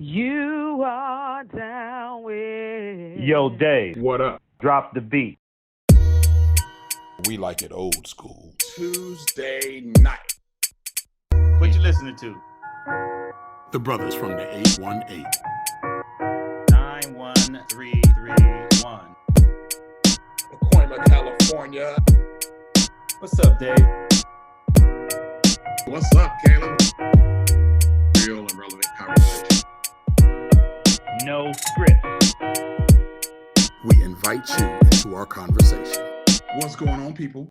You are down with. Yo, Dave. What up? Drop the beat. We like it old school. Tuesday night. What you listening to? The brothers from the 818. 91331. Pacoima, California. What's up, Dave? What's up, Caleb? Real and relevant conversation. No script. We invite you into our conversation. What's going on, people?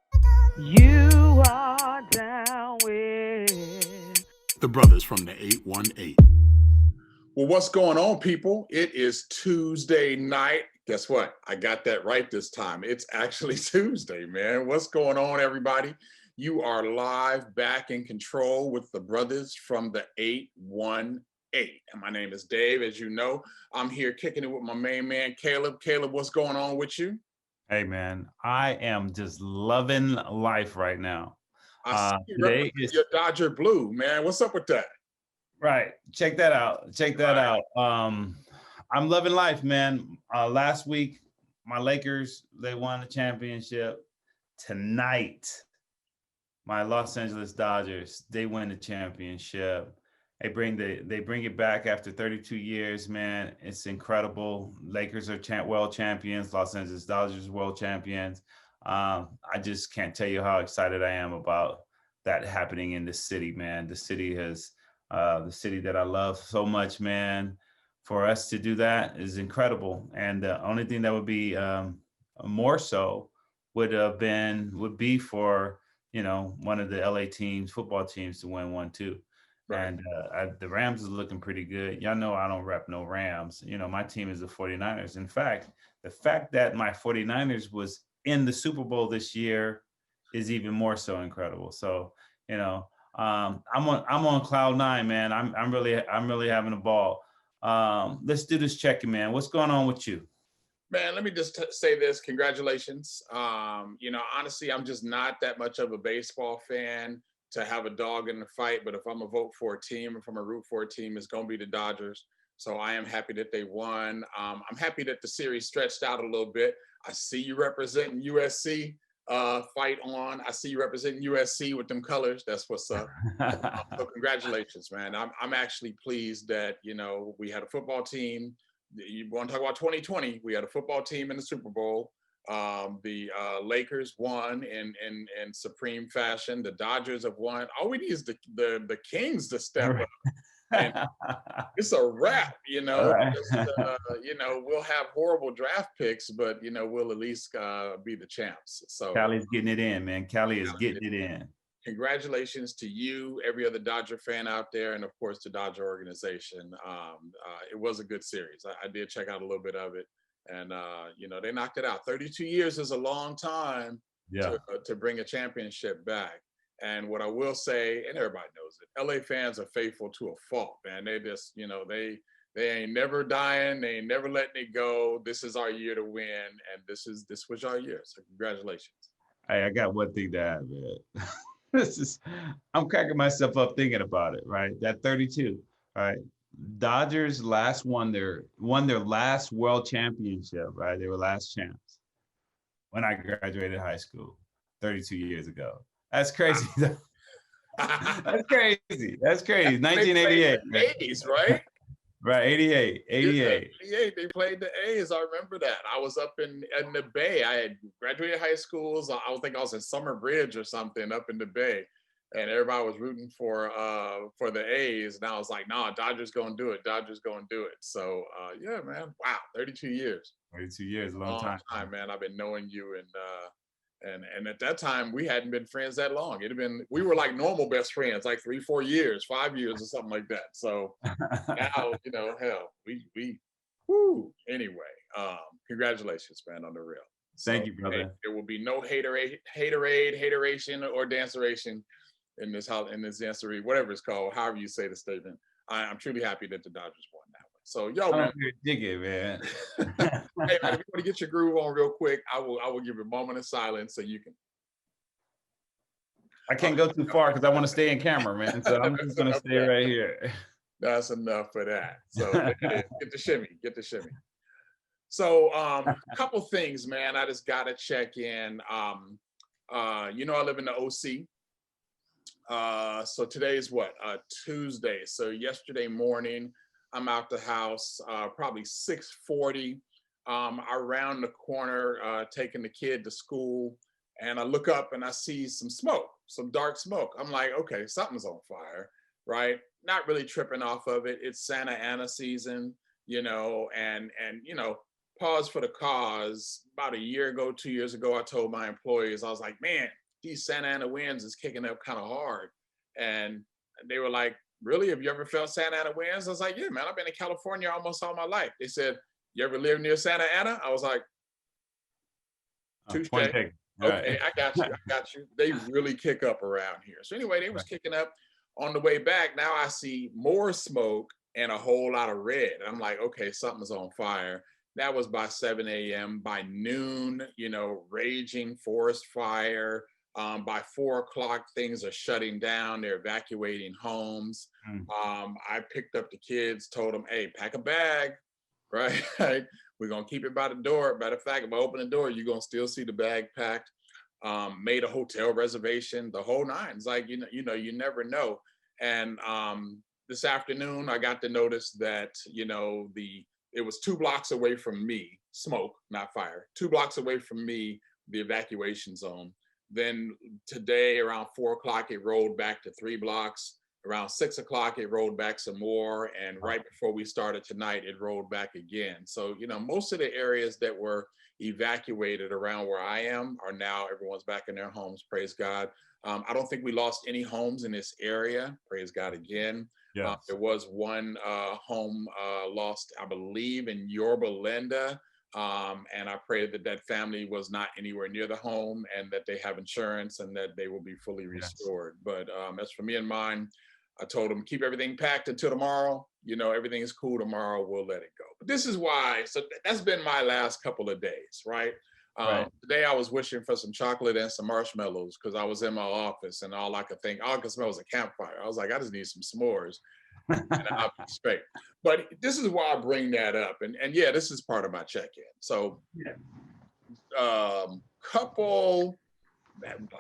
You are down with. The brothers from the 818. Well, what's going on, people? It is Tuesday night. Guess what? I got that right this time. It's actually Tuesday, man. What's going on, everybody? You are live, back in control with the brothers from the 818. And my name is Dave. As you know, I'm here kicking it with my main man, Caleb. Caleb, what's going on with you? Hey, man, I am just loving life right now. I see you Today representing is your Dodger blue, man. What's up with that? right. Check that out. Check that out. I'm loving life, man. Last week, my Lakers, they won the championship. Tonight, my Los Angeles Dodgers, they win the championship. They bring it back after 32 years, man. It's incredible. Lakers are world champions. Los Angeles Dodgers world champions. I just can't tell you how excited I am about that happening in this city, man. The city the city that I love so much, man. For us to do that is incredible. And the only thing that would be more so would be for, one of the LA teams, football teams to win one too. Right. And the Rams is looking pretty good. Y'all know I don't rep no Rams. My team is the 49ers. In fact, the fact that my 49ers was in the Super Bowl this year is even more so incredible. So, I'm on cloud nine, man. I'm really having a ball. Let's do this check-in, man. What's going on with you? Man, let me just say this. Congratulations. Honestly, I'm just not that much of a baseball fan to have a dog in the fight, but if I'm a vote for a team, if I'm a root for a team, it's going to be the Dodgers. So I am happy that they won. I'm happy that the series stretched out a little bit. I see you representing USC. Fight on. I see you representing USC with them colors. That's what's up. So congratulations, man. I'm actually pleased that, we had a football team. You want to talk about 2020? We had a football team in the Super Bowl. The Lakers won in supreme fashion. The Dodgers have won. All we need is the Kings to step up. And it's a wrap, Right. We'll have horrible draft picks, but we'll at least be the champs. So Cali's getting it in, man. Cali is getting it in. Congratulations to you, every other Dodger fan out there, and of course the Dodger organization. It was a good series. I did check out a little bit of it, and they knocked it out. 32 years is a long time to bring a championship back. And what I will say, and everybody knows it, LA fans are faithful to a fault, man. They just, they ain't never dying. They ain't never letting it go. This is our year to win, and this was our year. So congratulations. Hey, I got one thing to add, man. I'm cracking myself up thinking about it, right? That 32, right? Dodgers won their last world championship, right? They were last champs when I graduated high school 32 years ago. That's crazy. That's crazy. 1988. 80s, right? Right, 88. 88, they played the A's. I remember that. I was up in the Bay. I had graduated high schools. I think I was in Summer Bridge or something up in the Bay, and everybody was rooting for the A's. And I was like, "Nah, Dodgers gonna do it. Dodgers gonna do it." So yeah, man. Wow, 32 years. 32 years, a long time, man. I've been knowing you, and at that time we hadn't been friends that long. We were like normal best friends, like 3-4 years, 5 years or something like that. So now, hell, anyway, congratulations, man, on the real. Thank you, brother. There will be no hateration or danceration in this dancery, whatever it's called, however you say the statement. I'm truly happy that the Dodgers won that one. So, yo, man. Dig it, man. Hey, man, if you want to get your groove on real quick, I will give you a moment of silence so you can. I can't go too far because I want to stay in camera, man. So I'm just going to stay right here. That's enough for that. So there it is. Get the shimmy. Get the shimmy. So a couple things, man. I just gotta check in. You know, I live in the OC. So today is what? Tuesday. So yesterday morning, I'm out the house, probably 6:40. I round the corner, taking the kid to school, and I look up and I see some smoke, some dark smoke. I'm like, okay, something's on fire, right? Not really tripping off of it. It's Santa Ana season, you know, and you know, pause for the cause. About a year ago, 2 years ago, I told my employees, I was like, man, these Santa Ana winds is kicking up kind of hard. And they were like, really? Have you ever felt Santa Ana winds? I was like, yeah, man, I've been in California almost all my life. They said, you ever live near Santa Ana? I was like, touche. Okay, I got you. I got you. They really kick up around here. So anyway, they was kicking up. On the way back, now I see more smoke and a whole lot of red. I'm like, okay, something's on fire. That was by 7 a.m. By noon, you know, raging forest fire. By 4 o'clock, things are shutting down. They're evacuating homes. I picked up the kids, told them, hey, pack a bag, right? We're going to keep it by the door. Matter of fact, if I open the door, you're going to still see the bag packed. Made a hotel reservation, the whole nine. It's like, you know, you never know. And this afternoon, I got to notice that, you know, it was 2 blocks away from me, smoke, not fire, 2 blocks away from me, the evacuation zone. Then today around 4 o'clock, it rolled back to 3 blocks. Around 6 o'clock, it rolled back some more. And right before we started tonight, it rolled back again. So, you know, most of the areas that were evacuated around where I am are now, everyone's back in their homes, praise God. I don't think we lost any homes in this area, praise God again. Yes. There was one home lost, I believe, in Yorba Linda. And I pray that that family was not anywhere near the home and that they have insurance and that they will be fully restored. Yes. But as for me and mine, I told them, keep everything packed until tomorrow. You know, everything is cool tomorrow. We'll let it go. But this is why, so that's been my last couple of days, right? Today I was wishing for some chocolate and some marshmallows because I was in my office and all I could smell was a campfire. I was like, I just need some s'mores and I'll be straight. But this is why I bring that up. And yeah, this is part of my check-in. So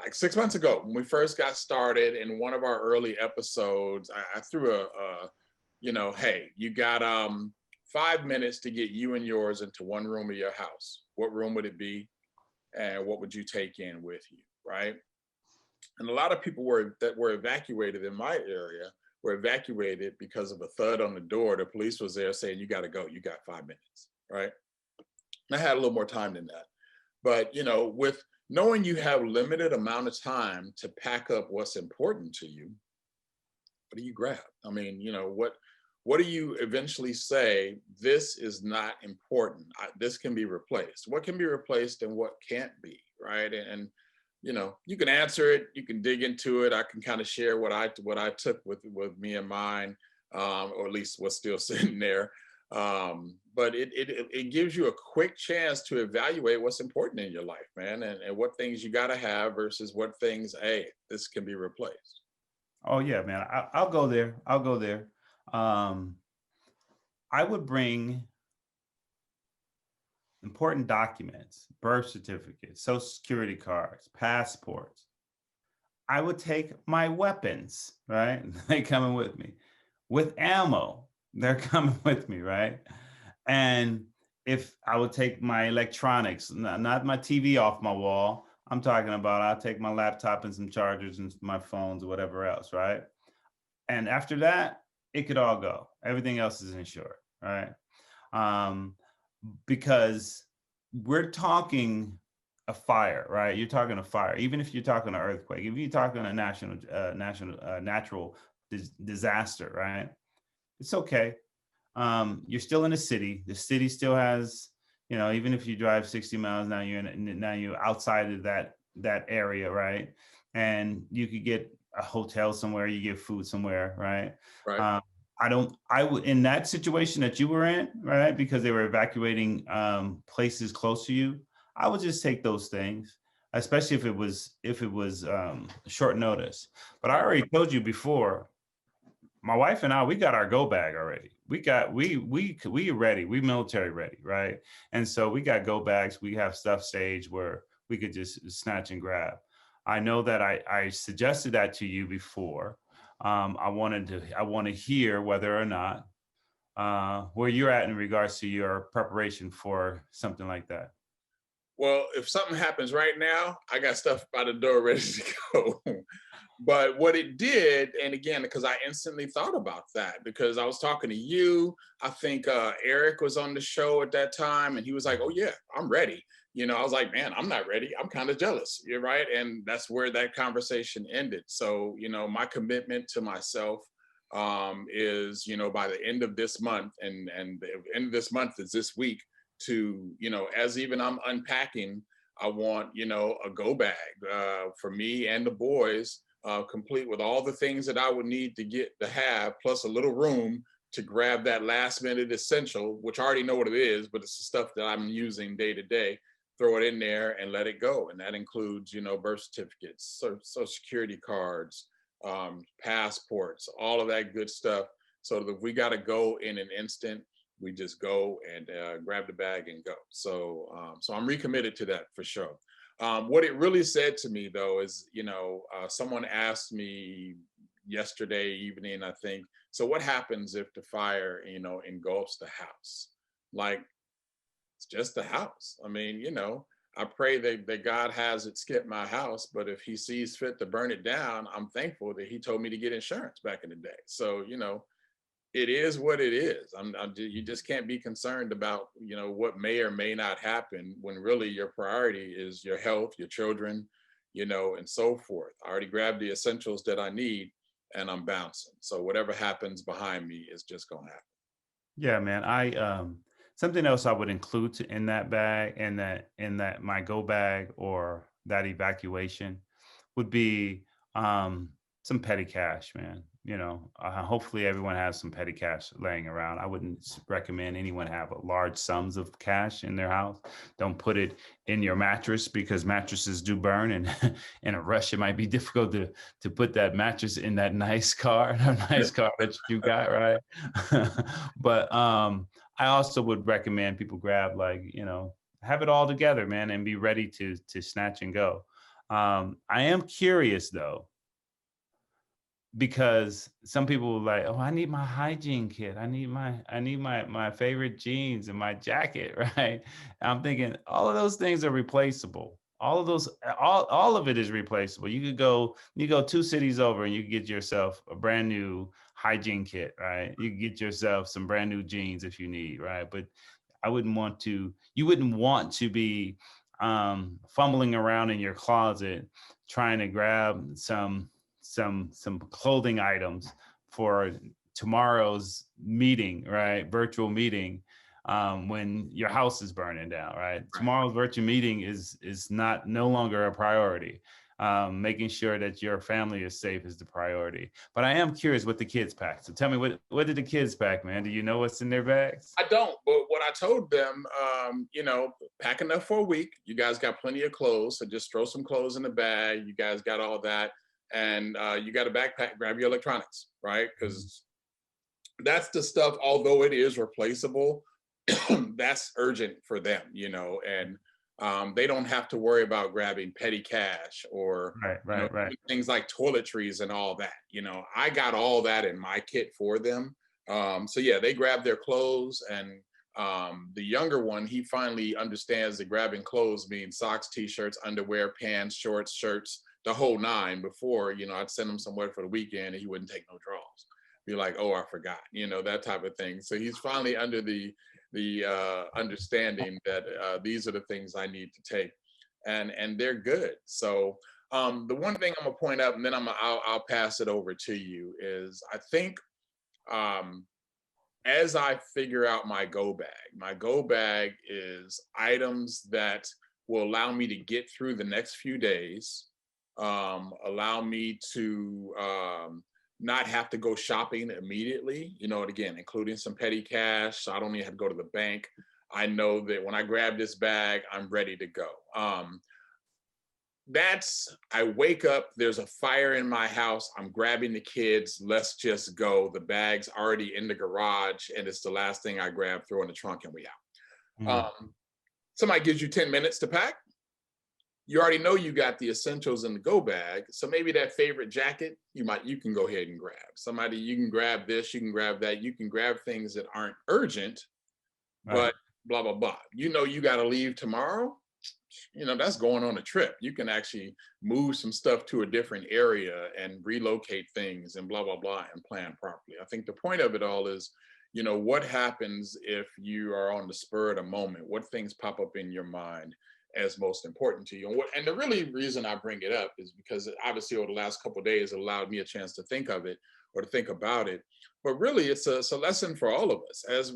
like 6 months ago, when we first got started, in one of our early episodes, I threw you know, hey, you got 5 minutes to get you and yours into one room of your house. What room would it be? And what would you take in with you, right? And a lot of people that were evacuated in my area were evacuated because of a thud on the door. The police was there saying, you got to go, you got 5 minutes, right? And I had a little more time than that. But, you know, with knowing you have limited amount of time to pack up what's important to you, what do you grab? I mean, you know, what do you eventually say, this is not important, this can be replaced? What can be replaced and what can't be, right? And you know, you can answer it, you can dig into it. I can kind of share what I took with me and mine, or at least what's still sitting there. But it gives you a quick chance to evaluate what's important in your life, man, and what things you got to have versus what things, hey, this can be replaced. Oh yeah, man, I'll go there. I'll go there. I would bring important documents, birth certificates, social security cards, passports. I would take my weapons, right? They coming with me. With ammo, they're coming with me, right? And if I would take my electronics, not my TV off my wall, I'm talking about I'll take my laptop and some chargers and my phones or whatever else, right? And after that, it could all go. Everything else is insured, right? Because we're talking a fire, right? You're talking a fire, even if you're talking an earthquake, if you're talking a natural disaster, right? It's okay. You're still in a city. The city still has, you know, even if you drive 60 miles, now you're outside of that area, right? And you could get a hotel somewhere, you get food somewhere, right? Right. I would, in that situation that you were in, right? Because they were evacuating places close to you, I would just take those things, especially if it was short notice. But I already told you before, my wife and I, we got our go bag already. We ready. We military ready, right? And so we got go bags. We have stuff staged where we could just snatch and grab. I know that I suggested that to you before. I want to hear whether or not where you're at in regards to your preparation for something like that. Well, if something happens right now, I got stuff by the door ready to go. But what it did, and again, because I instantly thought about that, because I was talking to you, I think Eric was on the show at that time, and he was like, "Oh yeah, I'm ready." I was like, "Man, I'm not ready. I'm kind of jealous." You're right, and that's where that conversation ended. So, my commitment to myself is, by the end of this month, and the end of this month is this week. To as even I'm unpacking, I want a go bag for me and the boys, complete with all the things that I would need to have, plus a little room to grab that last minute essential, which I already know what it is, but it's the stuff that I'm using day to day. Throw it in there and let it go, and that includes birth certificates, social security cards, passports, all of that good stuff. So that if we got to go in an instant, we just go and grab the bag and go. So I'm recommitted to that for sure. What it really said to me though is, someone asked me yesterday evening, I think, so what happens if the fire, engulfs the house? Like, it's just the house. I mean, I pray that God has it skip my house, but if he sees fit to burn it down, I'm thankful that he told me to get insurance back in the day. So, it is what it is. You just can't be concerned about, what may or may not happen when really your priority is your health, your children, and so forth. I already grabbed the essentials that I need and I'm bouncing. So whatever happens behind me is just going to happen. Yeah, man. I something else I would include in that bag, in that my go bag or that evacuation would be some petty cash, man. Hopefully everyone has some petty cash laying around. I wouldn't recommend anyone have large sums of cash in their house. Don't put it in your mattress because mattresses do burn, and in a rush it might be difficult to put that mattress in that nice car, that you got, right? But I also would recommend people grab, like, have it all together, man, and be ready to snatch and go. I am curious though, because some people are like, "Oh, I need my hygiene kit. I need my favorite jeans and my jacket," right? And I'm thinking all of those things are replaceable. All of it is replaceable. You go 2 cities over and you get yourself a brand new hygiene kit, right? You get yourself some brand new jeans if you need, right? But you wouldn't want to be fumbling around in your closet trying to grab some clothing items for tomorrow's meeting, right? Virtual meeting, when your house is burning down, right? Tomorrow's virtual meeting is no longer a priority. Making sure that your family is safe is the priority. But I am curious what the kids pack. So tell me, what did the kids pack, man? Do you know what's in their bags? I don't, but what I told them, pack enough for a week. You guys got plenty of clothes, so just throw some clothes in the bag. You guys got all that. And you got a backpack, grab your electronics, right? Because that's the stuff, although it is replaceable, that's urgent for them, and they don't have to worry about grabbing petty cash or right. things like toiletries and all that. I got all that in my kit for them. So yeah, they grab their clothes, and the younger one, he finally understands that grabbing clothes means socks, t-shirts, underwear, pants, shorts, shirts, the whole nine. Before, I'd send him somewhere for the weekend and he wouldn't take no draws. Be like, "Oh, I forgot," that type of thing. So he's finally under the understanding that these are the things I need to take, and they're good. So the one thing I'm gonna point out, and then I'll pass it over to you, is I think as I figure out my go bag is items that will allow me to get through the next few days, allow me to not have to go shopping immediately, and again, including some petty cash, so I don't even have to go to the bank. I know that when I grab this bag, I'm ready to go. I wake up, there's a fire in my house, I'm grabbing the kids, let's just go. The bag's already in the garage, and it's the last thing I grab, throw in the trunk, and we out. Somebody gives you 10 minutes to pack. You already know you got the essentials in the go bag. So maybe that favorite jacket, you can go ahead and grab. Somebody, you can grab this, you can grab that, you can grab things that aren't urgent, but blah, blah, blah. You know you got to leave tomorrow. That's going on a trip. You can actually move some stuff to a different area and relocate things and blah, blah, blah, and plan properly. I think the point of it all is, what happens if you are on the spur of the moment? What things pop up in your mind as most important to you? And the really reason I bring it up is because obviously over the last couple of days, it allowed me a chance to think of it or to think about it. But really, it's a lesson for all of us as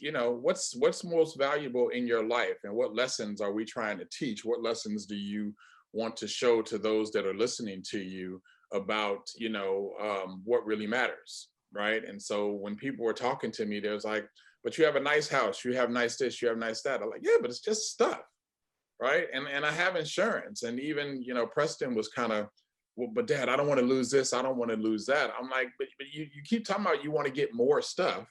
what's most valuable in your life, and what lessons are we trying to teach? What lessons do you want to show to those that are listening to you about, what really matters, right? And so when people were talking to me, there's like, but you have a nice house, you have nice this, you have nice that. I'm like, yeah, but it's just stuff, right? And I have insurance. And even, Preston was kind of, well, but Dad, I don't want to lose this, I don't want to lose that. I'm like, but you keep talking about you want to get more stuff,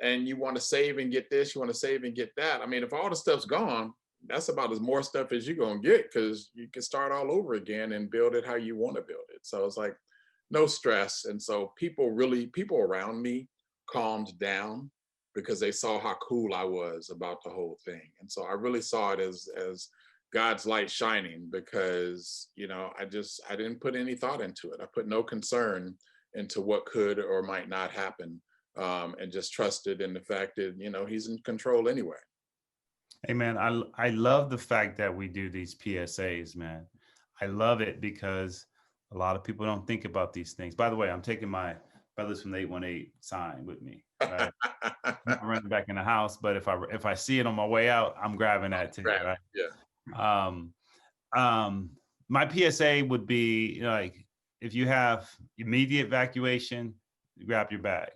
and you want to save and get this, you want to save and get that. I mean, if all the stuff's gone, that's about as more stuff as you're going to get, because you can start all over again and build it how you want to build it. So it's like no stress. And so people around me calmed down because they saw how cool I was about the whole thing. And so I really saw it as God's light shining, because, I didn't put any thought into it. I put no concern into what could or might not happen, and just trusted in the fact that, he's in control anyway. Hey, man, I love the fact that we do these PSAs, man. I love it because a lot of people don't think about these things. By the way, I'm taking my Brothers from the 818 sign with me. Right? I'm not running back in the house, but if I see it on my way out, I'm grabbing that too. Right? Yeah. My PSA would be, like, if you have immediate evacuation, grab your bag.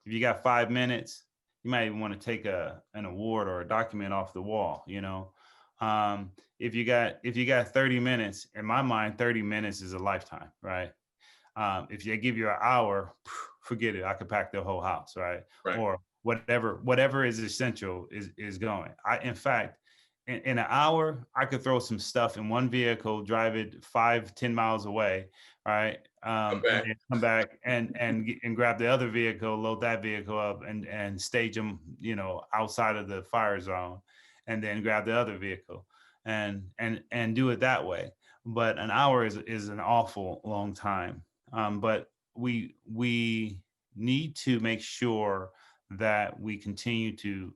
If you got 5 minutes, you might even want to take an award or a document off the wall. If you got 30 minutes, in my mind, 30 minutes is a lifetime, right? If they give you an hour, forget it. I could pack the whole house, right? Or whatever is essential is going. In fact, in an hour, I could throw some stuff in one vehicle, drive it 5-10 miles away, right? And then come back and grab the other vehicle, load that vehicle up, and stage them, outside of the fire zone, and then grab the other vehicle, and do it that way. But an hour is an awful long time. But we need to make sure that we continue to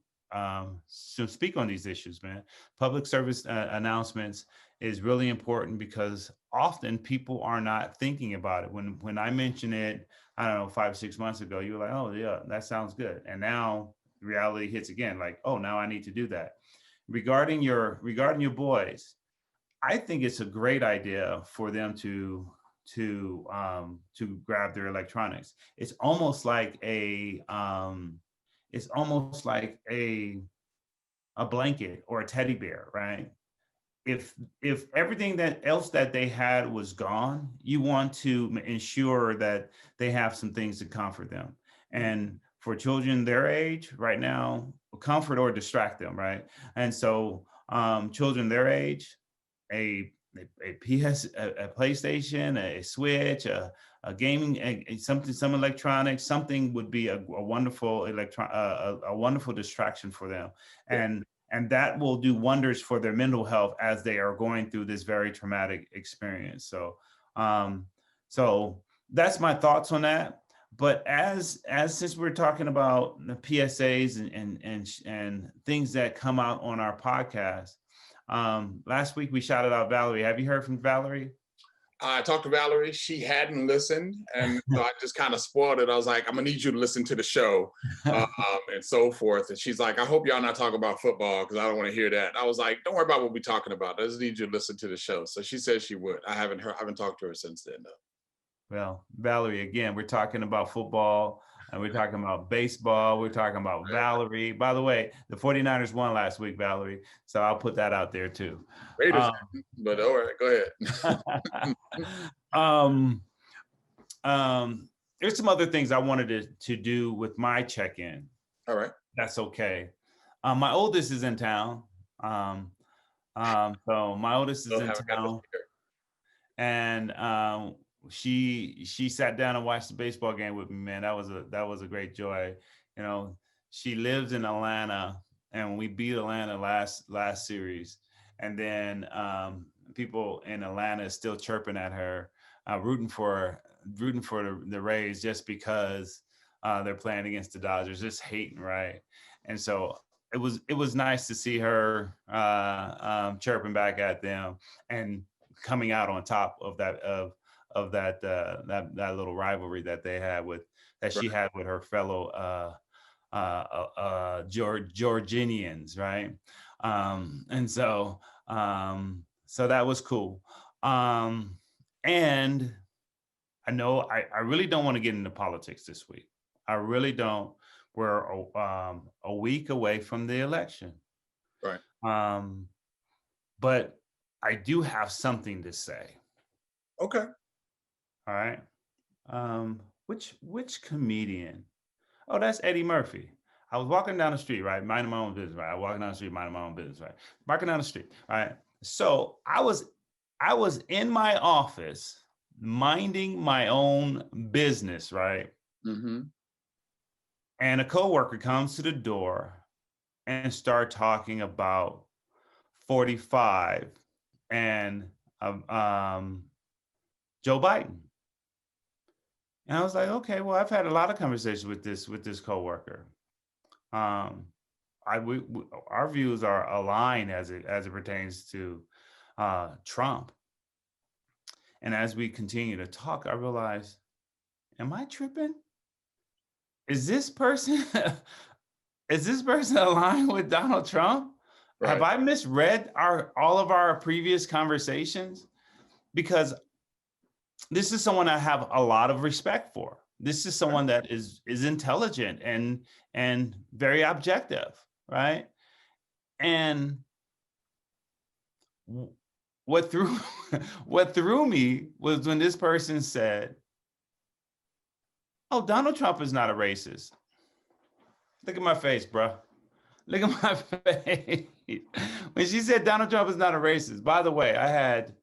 speak on these issues, man. Public service announcements is really important, because often people are not thinking about it. When I mentioned it, I don't know, 5-6 months ago, you were like, oh yeah, that sounds good. And now reality hits again, like, oh, now I need to do that. Regarding your boys, I think it's a great idea for them to grab their electronics. It's almost like a blanket or a teddy bear, right? If everything else that they had was gone, you want to ensure that they have some things to comfort them. And for children their age right now, comfort or distract them, right? And so children their age, a PlayStation, a Switch, a gaming, some electronics, something would be a wonderful a wonderful distraction for them, and that will do wonders for their mental health as they are going through this very traumatic experience. So, so that's my thoughts on that. But as since we're talking about the PSAs and things that come out on our podcast. Last week we shouted out Valerie. Have you heard from Valerie? I talked to Valerie. She hadn't listened, and so I just kind of spoiled it. I was like, I'm gonna need you to listen to the show, and so forth. And she's like, I hope y'all not talking about football, because I don't want to hear that. I was like, don't worry about what we're talking about. I just need you to listen to the show. So she said she would. I haven't talked to her since then, though. Well, Valerie, again, we're talking about football. And we're talking about baseball. We're talking about Valerie. By the way, the 49ers won last week, Valerie. So I'll put that out there too. Raiders, but all right, go ahead. There's some other things I wanted to do with my check-in. All right. That's okay. My oldest is in town. So my oldest is in town. And she sat down and watched the baseball game with me, man. That was a great joy. You know, she lives in Atlanta, and we beat Atlanta last series. And then people in Atlanta is still chirping at her, rooting for the Rays just because they're playing against the Dodgers, just hating, right? And so it was nice to see her chirping back at them and coming out on top of that that little rivalry that they had she had with her fellow Georgians, right? And so that was cool. And I know I really don't want to get into politics this week. I really don't. We're a week away from the election, right? But I do have something to say. Okay. All right. Which comedian? Oh, that's Eddie Murphy. I was walking down the street, right? Minding my own business, right? Walking down the street, minding my own business, right? Walking down the street, right? So I was in my office minding my own business, right? Mm-hmm. And a coworker comes to the door and start talking about 45 and Joe Biden. And I was like, okay, well, I've had a lot of conversations with this coworker. Our views are aligned as it pertains to Trump. And as we continue to talk, I realized, am I tripping? Is this person aligned with Donald Trump? Right. Have I misread all of our previous conversations? Because this is someone I have a lot of respect for. This is someone that is intelligent and very objective, right? And what threw me was when this person said, "Oh, Donald Trump is not a racist." Look at my face, bro. Look at my face. When she said Donald Trump is not a racist. By the way, I had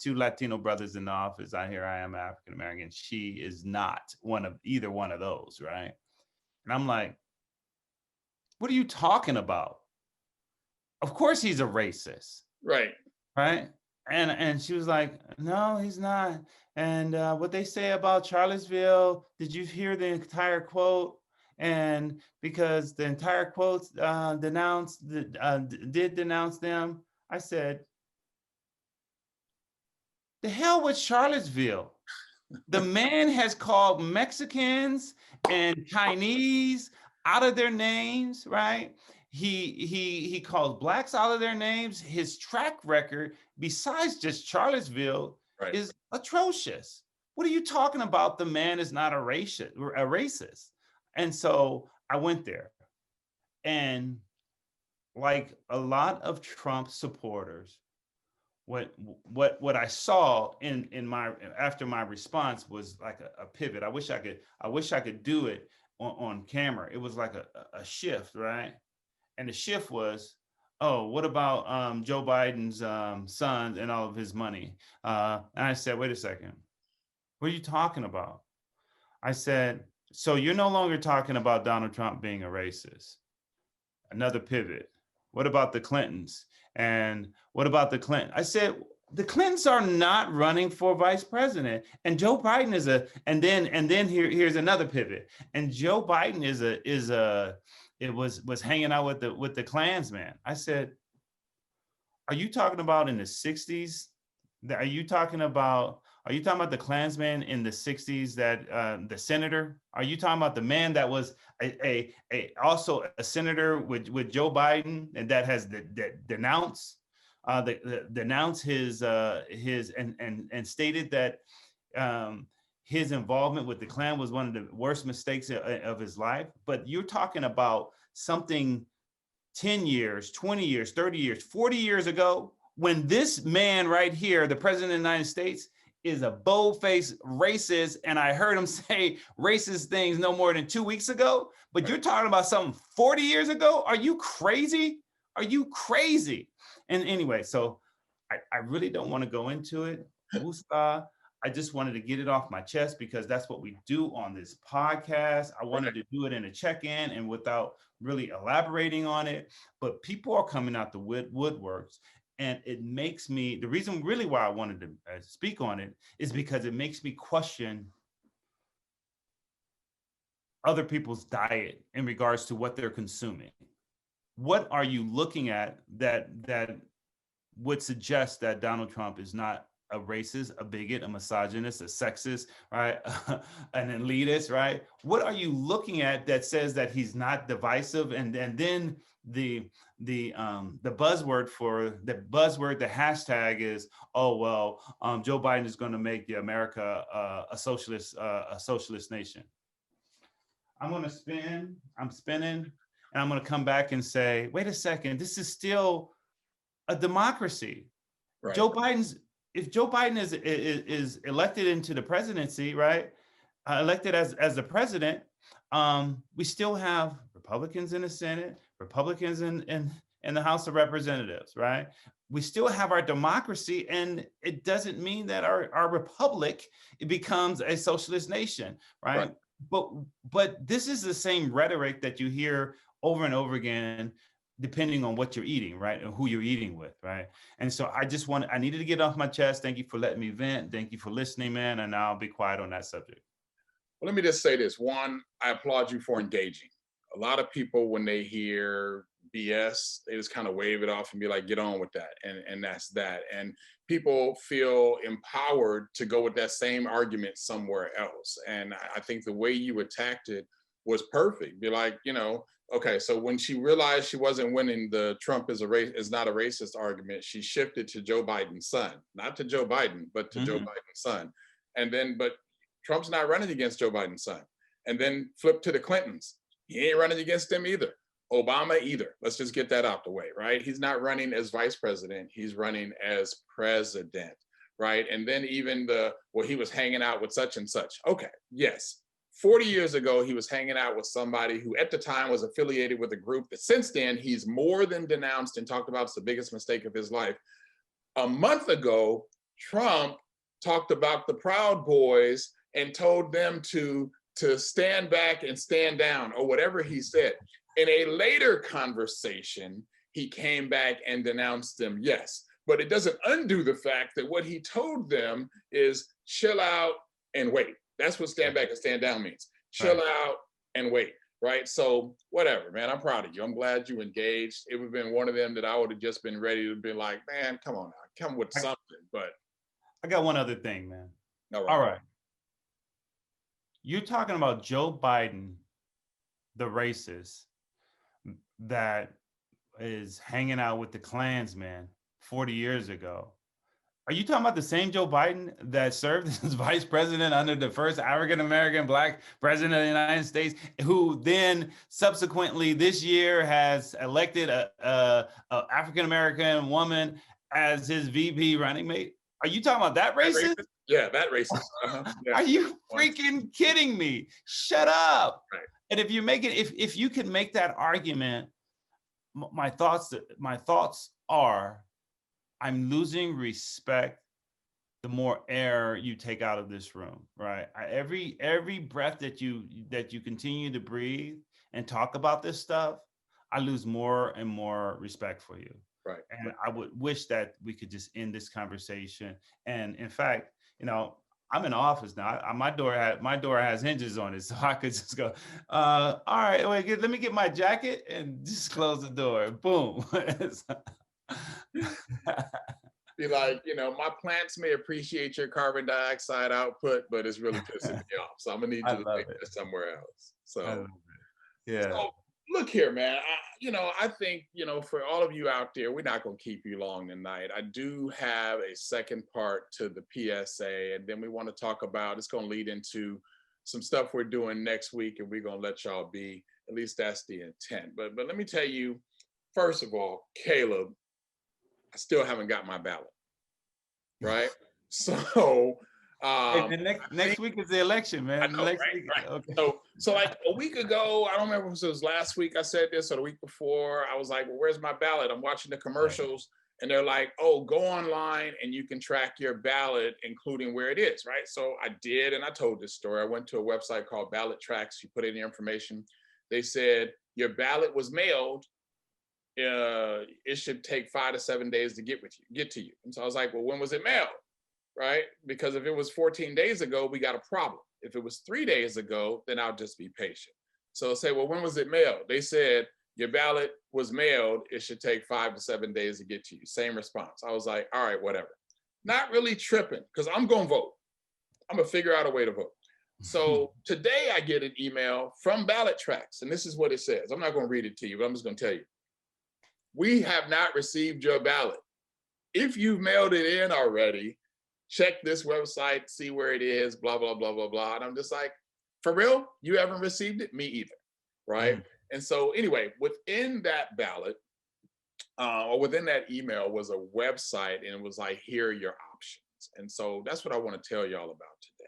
two Latino brothers in the office. Here I am, African American. She is not either one of those, right? And I'm like, what are you talking about? Of course he's a racist. Right. Right. And she was like, no, he's not. And what they say about Charlottesville, did you hear the entire quote? And because the entire quote did denounce them, I said, the hell with Charlottesville. The man has called Mexicans and Chinese out of their names, right? He calls blacks out of their names. His track record, besides just Charlottesville, is atrocious. What are you talking about? The man is not a racist. And so I went there, and like a lot of Trump supporters, what I saw in my after my response was like a pivot. I wish I could do it on camera. It was like a shift, right? And the shift was, oh, what about Joe Biden's son and all of his money? And I said, wait a second, what are you talking about? I said, so you're no longer talking about Donald Trump being a racist. Another pivot. What about the Clintons? And what about the Clintons? I said, the Clintons are not running for vice president. And Joe Biden is and then here's another pivot. And Joe Biden was hanging out with the Klansman. I said, are you talking about in the 60s? Are you talking about the Klansman in the 60s, that the senator? Are you talking about the man that was also a senator with Joe Biden and that has denounced his and stated that his involvement with the Klan was one of the worst mistakes of his life. But you're talking about something 10 years, 20 years, 30 years, 40 years ago, when this man right here, the president of the United States, is a bold-faced racist, and I heard him say racist things no more than 2 weeks ago, but you're talking about something 40 years ago? Are you crazy? Are you crazy? And anyway, so I really don't want to go into it. Musa, I just wanted to get it off my chest because that's what we do on this podcast. I wanted to do it in a check-in and without really elaborating on it, but people are coming out the woodworks. And it makes me, the reason really why I wanted to speak on it is because it makes me question other people's diet in regards to what they're consuming. What are you looking at that would suggest that Donald Trump is not a racist, a bigot, a misogynist, a sexist, right? An elitist, right? What are you looking at that says that he's not divisive? And then the buzzword the hashtag is, oh well, Joe Biden is going to make the America a socialist nation. I'm spinning, and I'm going to come back and say, wait a second, this is still a democracy. Right. If Joe Biden is elected into the presidency, right? Elected as the president, we still have Republicans in the Senate, Republicans in the House of Representatives, right? We still have our democracy, and it doesn't mean that our republic becomes a socialist nation, right? But this is the same rhetoric that you hear over and over again, depending on what you're eating, right? And who you're eating with, right? And so I needed to get off my chest. Thank you for letting me vent. Thank you for listening, man. And I'll be quiet on that subject. Well, let me just say this. One, I applaud you for engaging. A lot of people, when they hear BS, they just kind of wave it off and be like, get on with that. And that's that. And people feel empowered to go with that same argument somewhere else. And I think the way you attacked it was perfect. Be like, okay, so when she realized she wasn't winning the Trump is not a racist argument, she shifted to Joe Biden's son, not to Joe Biden, but to Joe Biden's son. And then, but Trump's not running against Joe Biden's son. And then flip to the Clintons. He ain't running against them either. Obama either. Let's just get that out the way, right? He's not running as vice president. He's running as president, right? And then even he was hanging out with such and such. Okay, yes. 40 years ago, he was hanging out with somebody who at the time was affiliated with a group that since then he's more than denounced and talked about it's the biggest mistake of his life. A month ago, Trump talked about the Proud Boys and told them to stand back and stand down or whatever he said. In a later conversation, he came back and denounced them, yes. But it doesn't undo the fact that what he told them is chill out and wait. That's what stand back and stand down means. Chill out and wait, right? So whatever, man, I'm proud of you. I'm glad you engaged. It would have been one of them that I would have just been ready to be like, man, come on now, come with something. But I got one other thing, man. All right. You're talking about Joe Biden, the racist, that is hanging out with the Klansmen 40 years ago. Are you talking about the same Joe Biden that served as vice president under the first African-American Black president of the United States, who then subsequently this year has elected a African-American woman as his VP running mate? Are you talking about that racist? Yeah, that racist. Yeah. Are you freaking kidding me? Shut up. Right. And if you make it, if you can make that argument, my thoughts are, I'm losing respect the more air you take out of this room, right? Every breath that you continue to breathe and talk about this stuff, I lose more and more respect for you. Right. And I would wish that we could just end this conversation. And in fact, I'm in office now. My door has hinges on it, so I could just go, all right, wait, let me get my jacket and just close the door. Boom. Be like, my plants may appreciate your carbon dioxide output, but it's really pissing me off. So I'm gonna need you to take this somewhere else. So yeah. So Look here, man. I think, for all of you out there, we're not going to keep you long tonight. I do have a second part to the PSA, and then we want to talk about, it's going to lead into some stuff we're doing next week, and we're going to let y'all be, at least that's the intent. But let me tell you, first of all, Caleb, I still haven't got my ballot, right? So, Hey, man, next week is the election, man. I know, Next right, week, right. okay. So like a week ago, I don't remember if it was last week I said this or the week before, I was like, well, where's my ballot? I'm watching the commercials and they're like, oh, go online and you can track your ballot, including where it is, right? So I did, and I told this story. I went to a website called Ballot Tracks. You put in your information. They said your ballot was mailed. It should take 5 to 7 days to get to you. And so I was like, well, when was it mailed? Right? Because if it was 14 days ago, we got a problem. If it was 3 days ago, then I'll just be patient. So say, well, when was it mailed? They said, your ballot was mailed. It should take 5 to 7 days to get to you. Same response. I was like, all right, whatever. Not really tripping because I'm going to vote. I'm going to figure out a way to vote. So today I get an email from Ballot Tracks, and this is what it says. I'm not going to read it to you, but I'm just going to tell you. We have not received your ballot. If you've mailed it in already, check this website, see where it is, blah, blah, blah, blah, blah. And I'm just like, for real? You haven't received it? Me either, right? And so anyway, within that ballot, or within that email was a website, and it was like, here are your options. And so that's what I want to tell y'all about today.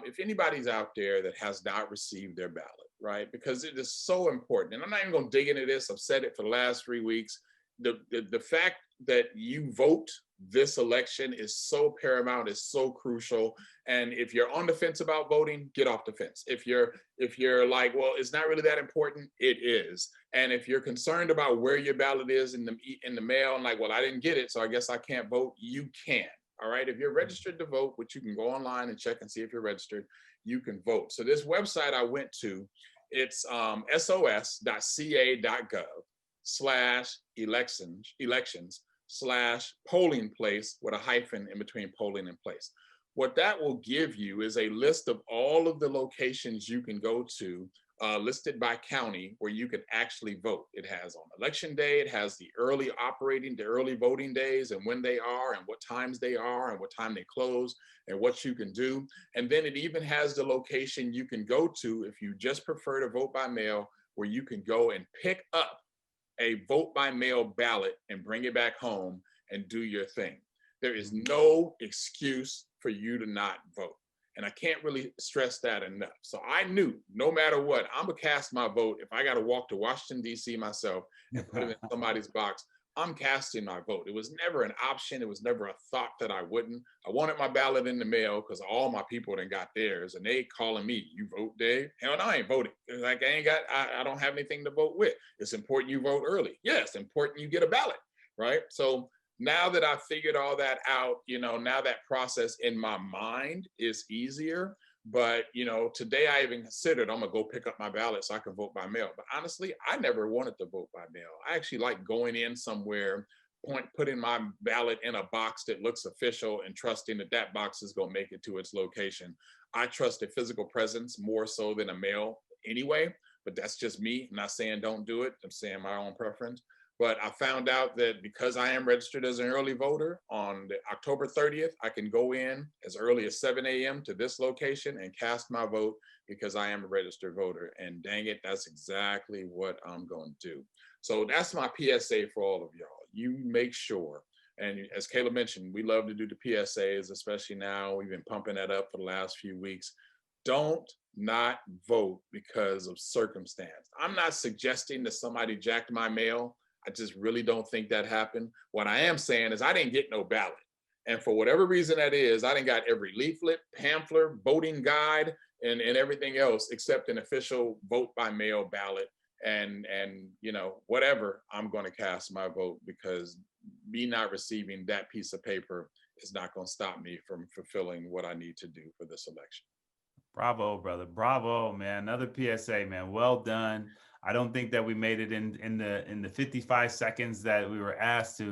If anybody's out there that has not received their ballot, right? Because it is so important. And I'm not even going to dig into this. I've said it for the last 3 weeks. The fact that you vote this election is so paramount, is so crucial. And if you're on the fence about voting, get off the fence. If you're like, well, it's not really that important, it is. And if you're concerned about where your ballot is in the mail, and like, well, I didn't get it, so I guess I can't vote, you can. All right. If you're registered to vote, which you can go online and check and see if you're registered, you can vote. So this website I went to, it's sos.ca.gov/elections/polling place with a hyphen in between polling and place. What that will give you is a list of all of the locations you can go to, listed by county, where you can actually vote. It has on election day, it has the early voting days and when they are and what times they are and what time they close and what you can do. And then it even has the location you can go to if you just prefer to vote by mail, where you can go and pick up a vote by mail ballot and bring it back home and do your thing. There is no excuse for you to not vote. And I can't really stress that enough. So I knew no matter what, I'm gonna cast my vote. If I gotta walk to Washington, D.C. myself and put it in somebody's box, I'm casting my vote. It was never an option. It was never a thought that I wouldn't. I wanted my ballot in the mail because all my people done got theirs, and they calling me, you vote, Dave? Hell no, I ain't voting. Like I don't have anything to vote with. It's important you vote early. Yeah, it's important you get a ballot, right? So now that I've figured all that out, now that process in my mind is easier. But, today I even considered I'm gonna go pick up my ballot so I can vote by mail. But honestly, I never wanted to vote by mail. I actually like going in somewhere, putting my ballot in a box that looks official and trusting that box is gonna make it to its location. I trust a physical presence more so than a mail anyway, but that's just me. I'm not saying don't do it. I'm saying my own preference. But I found out that because I am registered as an early voter, on October 30th, I can go in as early as 7 a.m. to this location and cast my vote because I am a registered voter. And dang it, that's exactly what I'm going to do. So that's my PSA for all of y'all. You make sure, and as Caleb mentioned, we love to do the PSAs, especially now. We've been pumping that up for the last few weeks. Don't not vote because of circumstance. I'm not suggesting that somebody jacked my mail. I just really don't think that happened. What I am saying is I didn't get no ballot. And for whatever reason that is, I didn't got every leaflet, pamphlet, voting guide, and everything else except an official vote by mail ballot. And whatever, I'm going to cast my vote because me not receiving that piece of paper is not going to stop me from fulfilling what I need to do for this election. Bravo, brother. Bravo, man. Another PSA, man. Well done. I don't think that we made it in the 55 seconds that we were asked to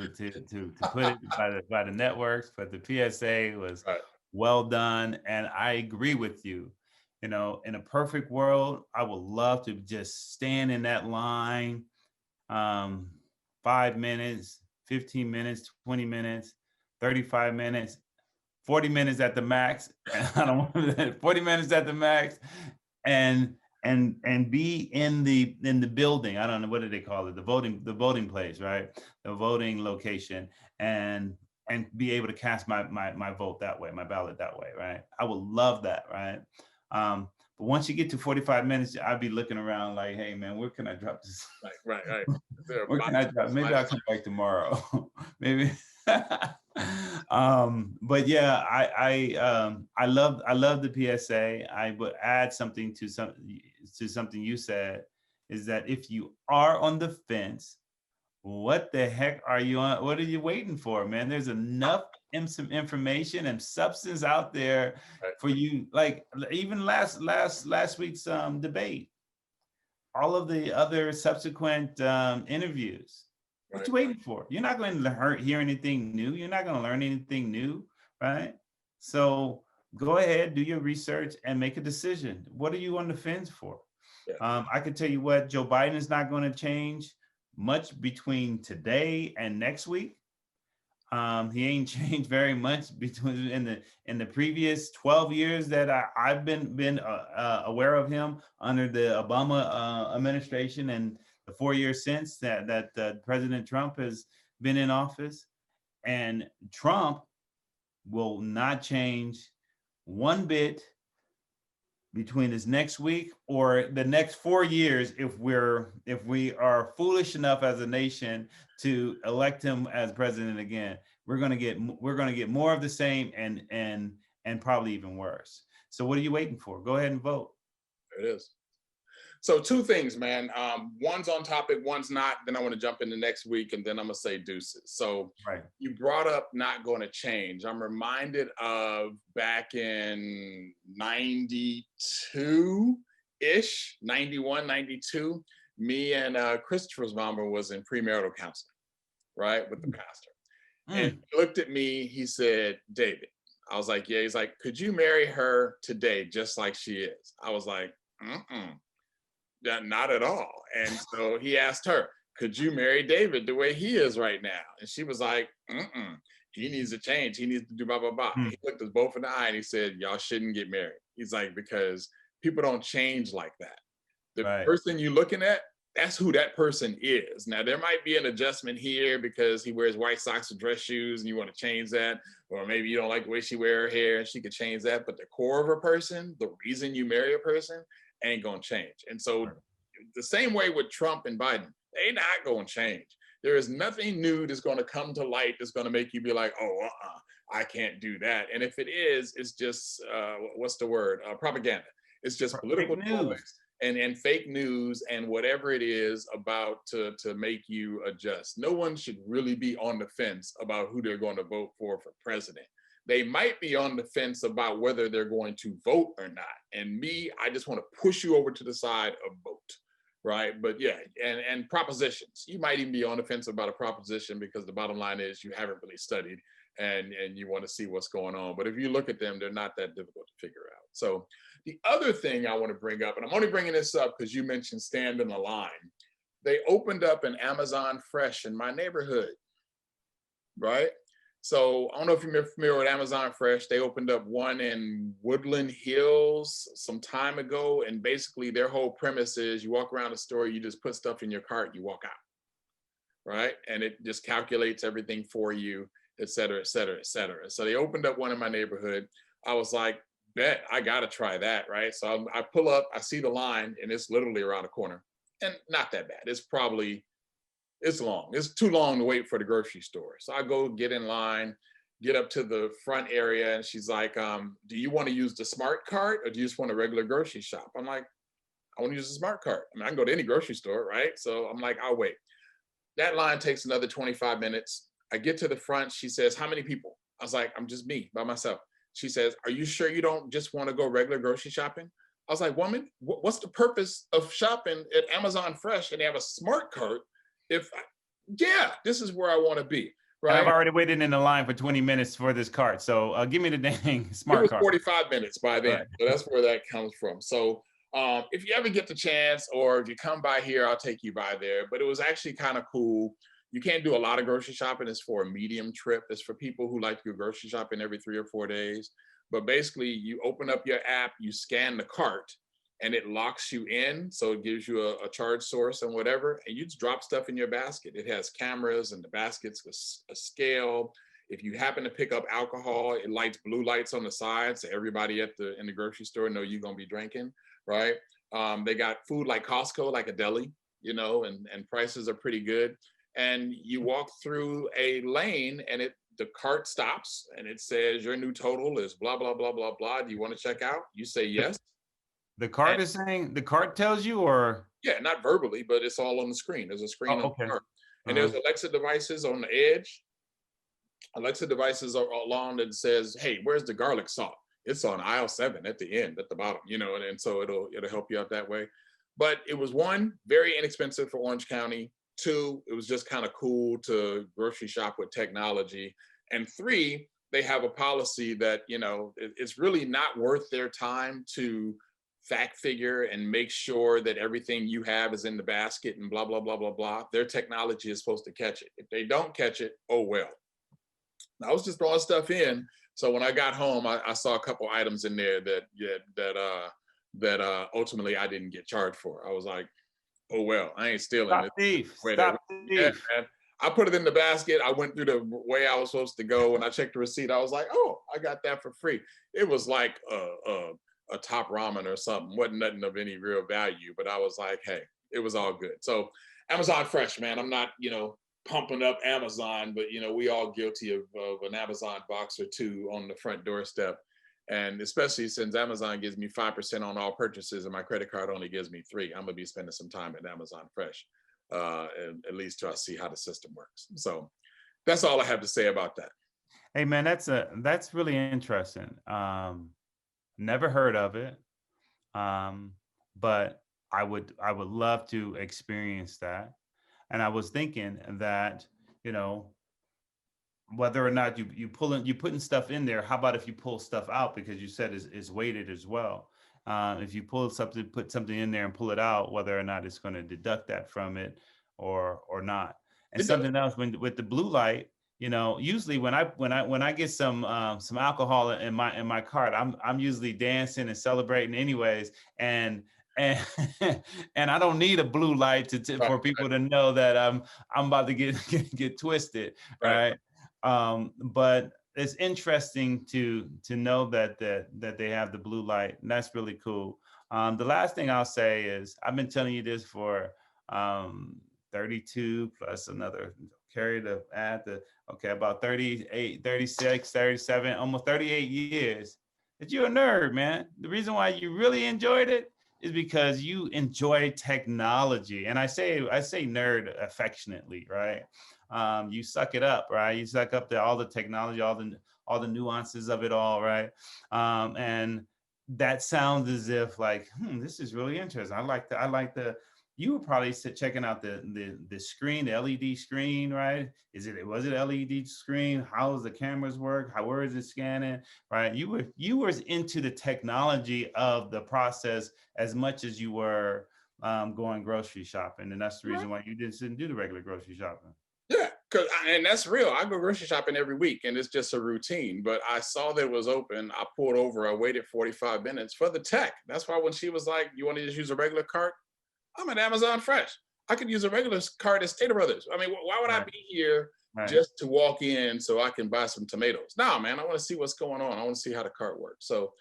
put it by the networks, but the PSA was well done. And I agree with you. You know, in a perfect world, I would love to just stand in that line, 5 minutes, 15 minutes, 20 minutes, 35 minutes, 40 minutes at the max. I don't want 40 minutes at the max, and be in the building. I don't know, what do they call it? The voting place, right? The voting location, and be able to cast my vote that way, my ballot that way, right? I would love that, right? But once you get to 45 minutes, I'd be looking around like, hey man, where can I drop this? Right. Where can I drop? Maybe I'll come back tomorrow. Maybe. But yeah, I love the PSA. I would add something to something you said, is that if you are on the fence, what the heck are you on? What are you waiting for, man? There's enough some information and substance out there for you. Like even last week's debate, all of the other subsequent interviews. What you waiting for? You're not going to hear anything new. You're not going to learn anything new, right? So go ahead, do your research, and make a decision. What are you on the fence for? I can tell you what, Joe Biden is not going to change much between today and next week. He ain't changed very much between in the previous 12 years that I've been aware of him under the Obama administration, and the 4 years since that President Trump has been in office. And Trump will not change one bit between this next week or the next 4 years if we are foolish enough as a nation to elect him as president again. We're going to get more of the same and probably even worse. So what are you waiting for? Go ahead and vote. There it is. So two things, man. One's on topic, one's not. Then I want to jump into next week, and then I'm gonna say deuces. So You brought up not going to change. I'm reminded of back in 92-ish, 91, 92. Me and Christopher's mama was in premarital counseling, right, with the pastor. And he looked at me. He said, "David," I was like, "Yeah." He's like, "Could you marry her today, just like she is?" I was like, not at all. And so he asked her, "Could you marry David the way he is right now?" And she was like, "He needs to change. He needs to do blah, blah, blah." He looked us both in the eye and he said, "Y'all shouldn't get married." He's like, because people don't change like that. The person you're looking at, that's who that person is. Now, there might be an adjustment here because he wears white socks with dress shoes and you want to change that. Or maybe you don't like the way she wear her hair and she could change that. But the core of a person, the reason you marry a person, ain't gonna change. And so the same way with Trump and Biden, they not gonna change. There is nothing new that's gonna come to light that's gonna make you be like, "Oh, I can't do that." And if it is, it's just, what's the word? Propaganda. It's just political noise and fake news and whatever it is about to make you adjust. No one should really be on the fence about who they're going to vote for president. They might be on the fence about whether they're going to vote or not. And me, I just want to push you over to the side of vote, right? But yeah, and propositions. You might even be on the fence about a proposition because the bottom line is you haven't really studied and you want to see what's going on. But if you look at them, they're not that difficult to figure out. So the other thing I want to bring up, and I'm only bringing this up because you mentioned stand in the line. They opened up an Amazon Fresh in my neighborhood, right? So I don't know if you're familiar with Amazon Fresh. They opened up one in Woodland Hills some time ago. And basically their whole premise is you walk around the store, you just put stuff in your cart, you walk out, right? And it just calculates everything for you, et cetera, et cetera, et cetera. So they opened up one in my neighborhood. I was like, bet, I got to try that, right? So I pull up, I see the line, and it's literally around the corner. And not that bad. It's long. It's too long to wait for the grocery store. So I go get in line, get up to the front area, and she's like, "Do you want to use the SmartCart or do you just want a regular grocery shop?" I'm like, "I want to use the SmartCart. I mean, I can go to any grocery store, right?" So I'm like, "I'll wait." That line takes another 25 minutes. I get to the front. She says, "How many people?" I was like, "I'm just me by myself." She says, "Are you sure you don't just want to go regular grocery shopping?" I was like, "Woman, what's the purpose of shopping at Amazon Fresh and they have a SmartCart? Yeah, this is where I want to be." And I've right? already waited in the line for 20 minutes for this cart. So give me the dang It smart was cart. 45 minutes by All then. right. So that's where that comes from. So if you ever get the chance, or if you come by here, I'll take you by there. But it was actually kind of cool. You can't do a lot of grocery shopping. It's for a medium trip. It's for people who like to go grocery shopping every 3 or 4 days. But basically, you open up your app, you scan the cart, and it locks you in. So it gives you a charge source and whatever. And you just drop stuff in your basket. It has cameras, and the basket's a scale. If you happen to pick up alcohol, it lights blue lights on the side, so everybody in the grocery store know you're gonna be drinking, right? They got food like Costco, like a deli, and prices are pretty good. And you walk through a lane, and the cart stops, and it says your new total is blah blah blah blah blah. Do you want to check out? You say yes. The cart And is saying, the cart tells you, or? yeah, not verbally, but it's all on the screen. There's a screen Oh, on the okay. cart, and Uh-huh. there's Alexa devices on the edge. Alexa devices are along that says, "Hey, where's the garlic salt?" It's on aisle 7 at the end, at the bottom, and so it'll help you out that way. But it was, one, very inexpensive for Orange County. Two, it was just kind of cool to grocery shop with technology. And three, they have a policy that it's really not worth their time to fact figure and make sure that everything you have is in the basket and blah blah blah blah blah. Their technology is supposed to catch it. If they don't catch it, oh well. I was just throwing stuff in. So when I got home, I saw a couple items in there that ultimately I didn't get charged for. I was like, oh well, I ain't stealing Stop it. thief. Wait, Stop yeah, thief. man. I put it in the basket. I went through the way I was supposed to go. When I checked the receipt, I was like, oh, I got that for free. It was like a top ramen or something. Wasn't nothing of any real value, but I was like, hey, it was all good. So Amazon Fresh, man. I'm not, pumping up Amazon, but we all guilty of an Amazon box or two on the front doorstep. And especially since Amazon gives me 5% on all purchases and my credit card only gives me 3%, I'm gonna be spending some time at Amazon Fresh, at least till I see how the system works. So that's all I have to say about that. Hey man, that's really interesting. Never heard of it. But I would love to experience that. And I was thinking that, whether or not you putting stuff in there, how about if you pull stuff out, because you said it's weighted as well. If you put something in there and pull it out, whether or not it's going to deduct that from it or not. And It does. something else, with the blue light, usually when I get some alcohol in my cart, I'm usually dancing and celebrating anyways, and and and I don't need a blue light Right, for people to know that I'm about to get twisted, right. right? But it's interesting to know that they have the blue light, and that's really cool. The last thing I'll say is, I've been telling you this for 32 plus another, carry the add the okay, about 38, 36, 37, almost 38 years, that you're a nerd, man. The reason why you really enjoyed it is because you enjoy technology. And I say nerd affectionately, right? You suck it up, right? You suck up all the technology, all the nuances of it all, right? And that sounds as if like, this is really interesting. I like the. You were probably checking out the screen, the LED screen, right? Was it LED screen? How does the cameras work? Where is it scanning? Right? You were into the technology of the process as much as you were going grocery shopping, and that's the reason why you didn't do the regular grocery shopping. Yeah, and that's real. I go grocery shopping every week, and it's just a routine. But I saw that it was open. I pulled over. I waited 45 minutes for the tech. That's why when she was like, "You want to just use a regular cart?" I'm at Amazon Fresh. I could use a regular cart at Stater Brothers. I mean, why would I be here just to walk in so I can buy some tomatoes? No, man, I want to see what's going on. I want to see how the cart works. So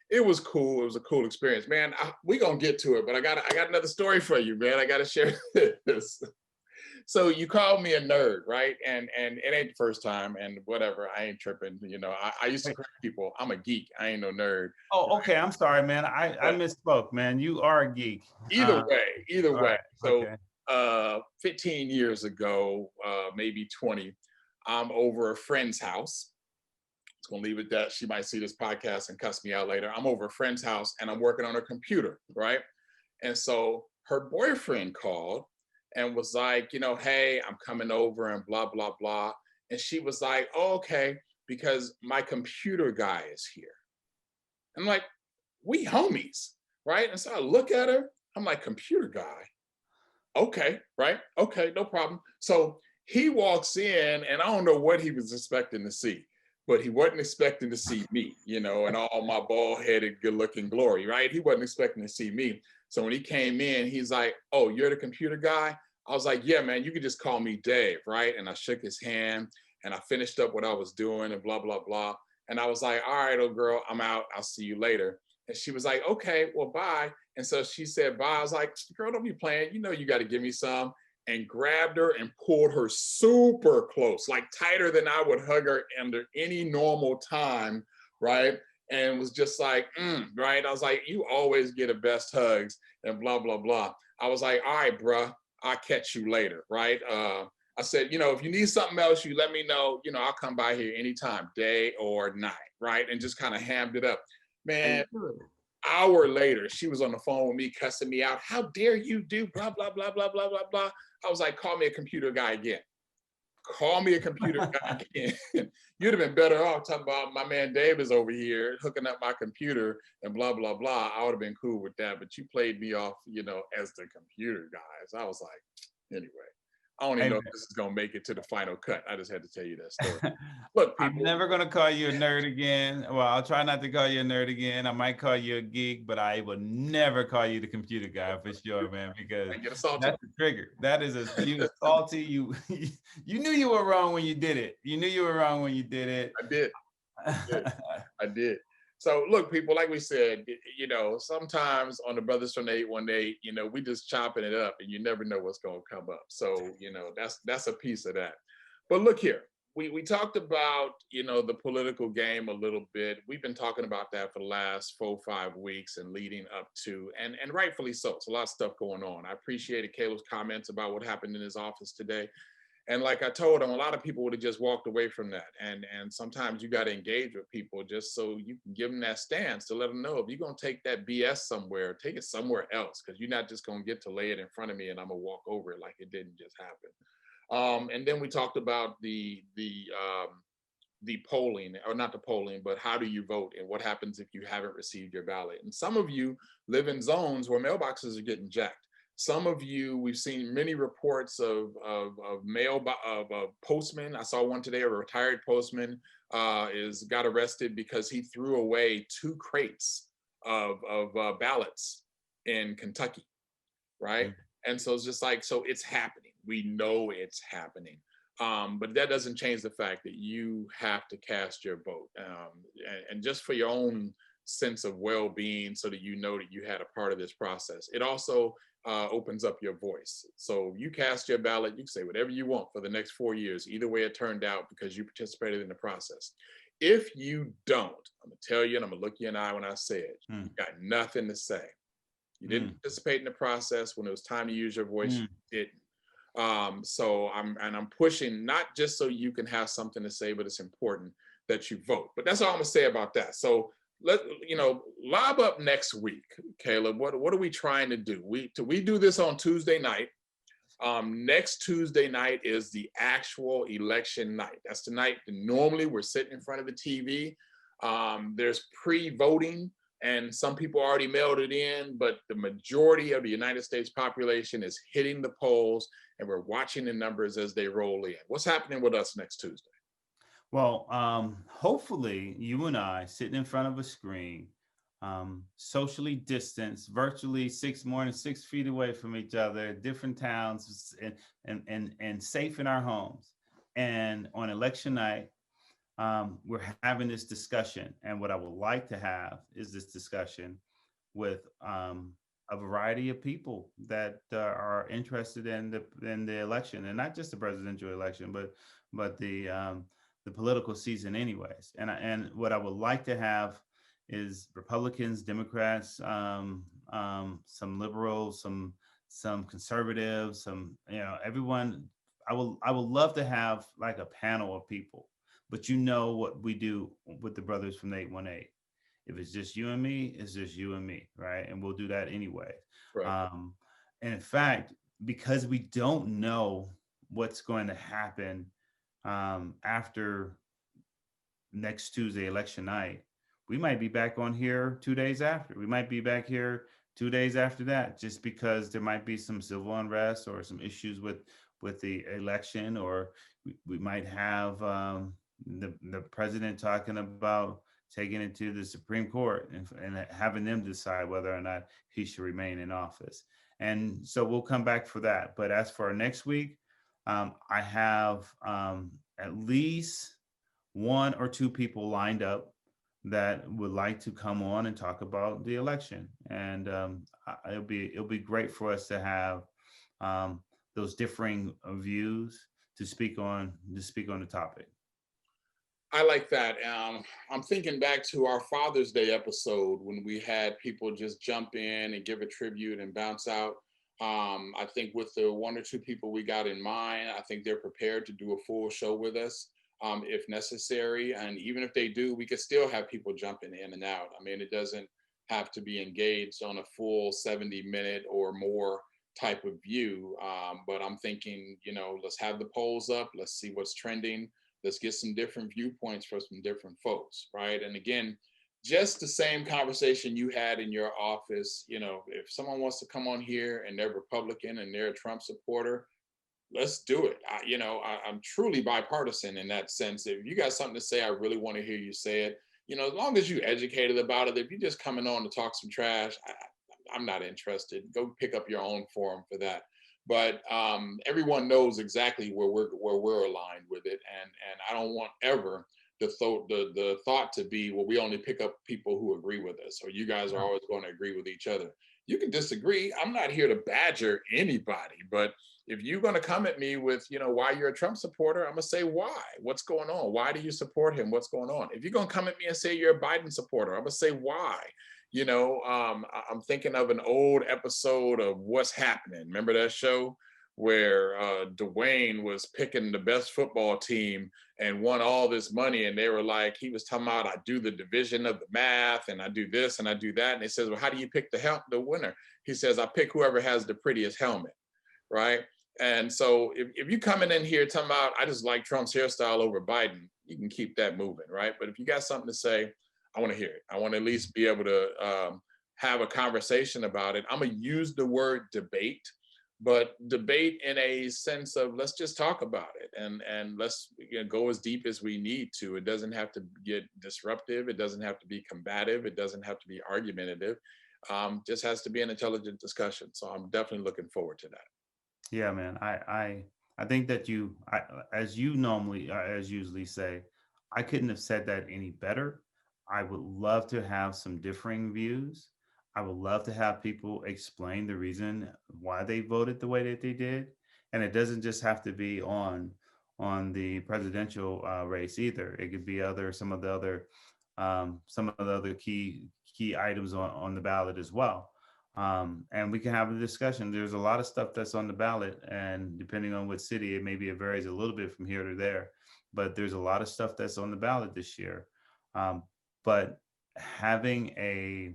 it was cool. It was a cool experience, man. We're going to get to it, but I got another story for you, man. I got to share this. So you called me a nerd, right? And it ain't the first time, and whatever. I ain't tripping. I used to correct people. I'm a geek. I ain't no nerd. Oh, okay. I'm sorry, man. I misspoke, man. You are a geek. Either way. Right. So Okay. 15 years ago, maybe 20, I'm over a friend's house. It's gonna leave it that she might see this podcast and cuss me out later. I'm over a friend's house and I'm working on her computer, right? And so her boyfriend called and was like, hey, I'm coming over and blah, blah, blah. And she was like, oh, okay, because my computer guy is here. I'm like, we homies, right? And so I look at her, I'm like, computer guy? Okay, right? Okay, no problem. So he walks in, and I don't know what he was expecting to see, but he wasn't expecting to see me, and all my bald headed, good looking glory, right? He wasn't expecting to see me. So when he came in, he's like, oh, you're the computer guy? I was like, yeah, man, you can just call me Dave, right? And I shook his hand and I finished up what I was doing and blah, blah, blah. And I was like, all right, old girl, I'm out. I'll see you later. And she was like, okay, well, bye. And so she said bye. I was like, girl, don't be playing. You got to give me some. And grabbed her and pulled her super close, like tighter than I would hug her under any normal time, right? And was just like, right? I was like, you always get the best hugs and blah, blah, blah. I was like, all right, bruh, I'll catch you later, right? I said, if you need something else, you let me know. I'll come by here anytime, day or night, right? And just kind of hammed it up. Man, hour later, she was on the phone with me, cussing me out. How dare you do blah, blah, blah, blah, blah, blah, blah. I was like, call me a computer guy again. Call me a computer guy again. You'd have been better off talking about my man Dave is over here hooking up my computer and blah, blah, blah. I would have been cool with that. But you played me off, as the computer guy. So I was like, anyway. I don't even know if this is going to make it to the final cut. I just had to tell you that story. Look, people, I'm never going to call you a nerd again. Well, I'll try not to call you a nerd again. I might call you a geek, but I will never call you the computer guy for sure, man, because that's a trigger. That is you salty. You knew you were wrong when you did it. You knew you were wrong when you did it. I did. So look, people, like we said, sometimes on the Brothers from the 818, we just chopping it up and you never know what's going to come up. So, that's a piece of that. But look here, we talked about, the political game a little bit. We've been talking about that for the last 4-5 weeks and leading up to, and rightfully so. It's a lot of stuff going on. I appreciated Caleb's comments about what happened in his office today. And like I told him, a lot of people would have just walked away from that. And sometimes you got to engage with people just so you can give them that stance to let them know if you're going to take that BS somewhere, take it somewhere else, because you're not just going to get to lay it in front of me and I'm going to walk over it like it didn't just happen. And then we talked about the polling, or not the polling, but how do you vote and what happens if you haven't received your ballot. And some of you live in zones where mailboxes are getting jacked. Some of you, we've seen many reports of postmen. I saw one today, a retired postman got arrested because he threw away 2 crates of ballots in Kentucky, right? Mm-hmm. And so it's just like, so it's happening. We know it's happening. But that doesn't change the fact that you have to cast your vote. And just for your own sense of well-being, so that you know that you had a part of this process. It also opens up your voice. So you cast your ballot, you can say whatever you want for the next 4 years, either way it turned out, because you participated in the process. If you don't, I'm gonna tell you, and I'm gonna look you in the eye when I say it, you got nothing to say. You didn't participate in the process. When it was time to use your voice, you didn't. So I'm pushing, not just so you can have something to say, but it's important that you vote. But that's all I'm gonna say about that. So lob up next week, Caleb. What are we trying to do? We do this on Tuesday night. Next Tuesday night is the actual election night. That's the night that normally we're sitting in front of the TV. There's pre-voting, and some people already mailed it in, but the majority of the United States population is hitting the polls, and we're watching the numbers as they roll in. What's happening with us next Tuesday? Well, hopefully you and I sitting in front of a screen, socially distanced, virtually 6 feet away from each other, different towns, and safe in our homes. And on election night, we're having this discussion. And what I would like to have is this discussion with a variety of people that are interested in the election, and not just the presidential election, but the political season anyways. And what I would like to have is Republicans, Democrats, some liberals, some conservatives, everyone. I would love to have like a panel of people, but what we do with the brothers from the 818. If it's just you and me, it's just you and me, right? And we'll do that anyway. Right. And in fact, because we don't know what's going to happen after next Tuesday, election night, we might be back on here 2 days after. We might be back here 2 days after that, just because there might be some civil unrest or some issues with the election, or we might have the president talking about taking it to the Supreme Court and having them decide whether or not he should remain in office. And so we'll come back for that. But as for next week, I have at least one or two people lined up that would like to come on and talk about the election, and it'll be great for us to have those differing views to speak on the topic. I like that. I'm thinking back to our Father's Day episode when we had people just jump in and give a tribute and bounce out. I think with the one or two people we got in mind, I think they're prepared to do a full show with us if necessary. And even if they do, we could still have people jumping in and out. I mean, it doesn't have to be engaged on a full 70-minute or more type of view. But I'm thinking, let's have the polls up. Let's see what's trending. Let's get some different viewpoints from some different folks, right? And again, just the same conversation you had in your office, if someone wants to come on here and they're Republican and they're a Trump supporter, let's do it. I'm truly bipartisan in that sense. If you got something to say, I really want to hear you say it. As long as you're educated about it, if you're just coming on to talk some trash, I'm not interested. Go pick up your own forum for that. But everyone knows exactly where we're aligned with it, and I don't want ever the thought to be, well, we only pick up people who agree with us, or you guys are always going to agree with each other. You can disagree. I'm not here to badger anybody, but if you're going to come at me with, why you're a Trump supporter, I'm going to say why. What's going on? Why do you support him? What's going on? If you're going to come at me and say you're a Biden supporter, I'm going to say why. I'm thinking of an old episode of What's Happening. Remember that show where Dwayne was picking the best football team and won all this money, and they were like, he was talking about, I do the division of the math and I do this and I do that, and he says, well, how do you pick the winner? He says, I pick whoever has the prettiest helmet, right? And so if you coming in here talking about, I just like Trump's hairstyle over Biden, you can keep that moving, right? But if you got something to say, I want to hear it. I want to at least be able to have a conversation about it. I'm going to use the word debate, but debate in a sense of let's just talk about it and let's go as deep as we need to. It doesn't have to get disruptive. It doesn't have to be combative. It doesn't have to be argumentative. Just has to be an intelligent discussion. So I'm definitely looking forward to that. Yeah, man. I think that as you usually say, I couldn't have said that any better. I would love to have some differing views. I would love to have people explain the reason why they voted the way that they did. And it doesn't just have to be on the presidential race either. It could be some of the other key items on the ballot as well. And we can have a discussion. There's a lot of stuff that's on the ballot, and depending on what city, it varies a little bit from here to there. But there's a lot of stuff that's on the ballot this year. But having a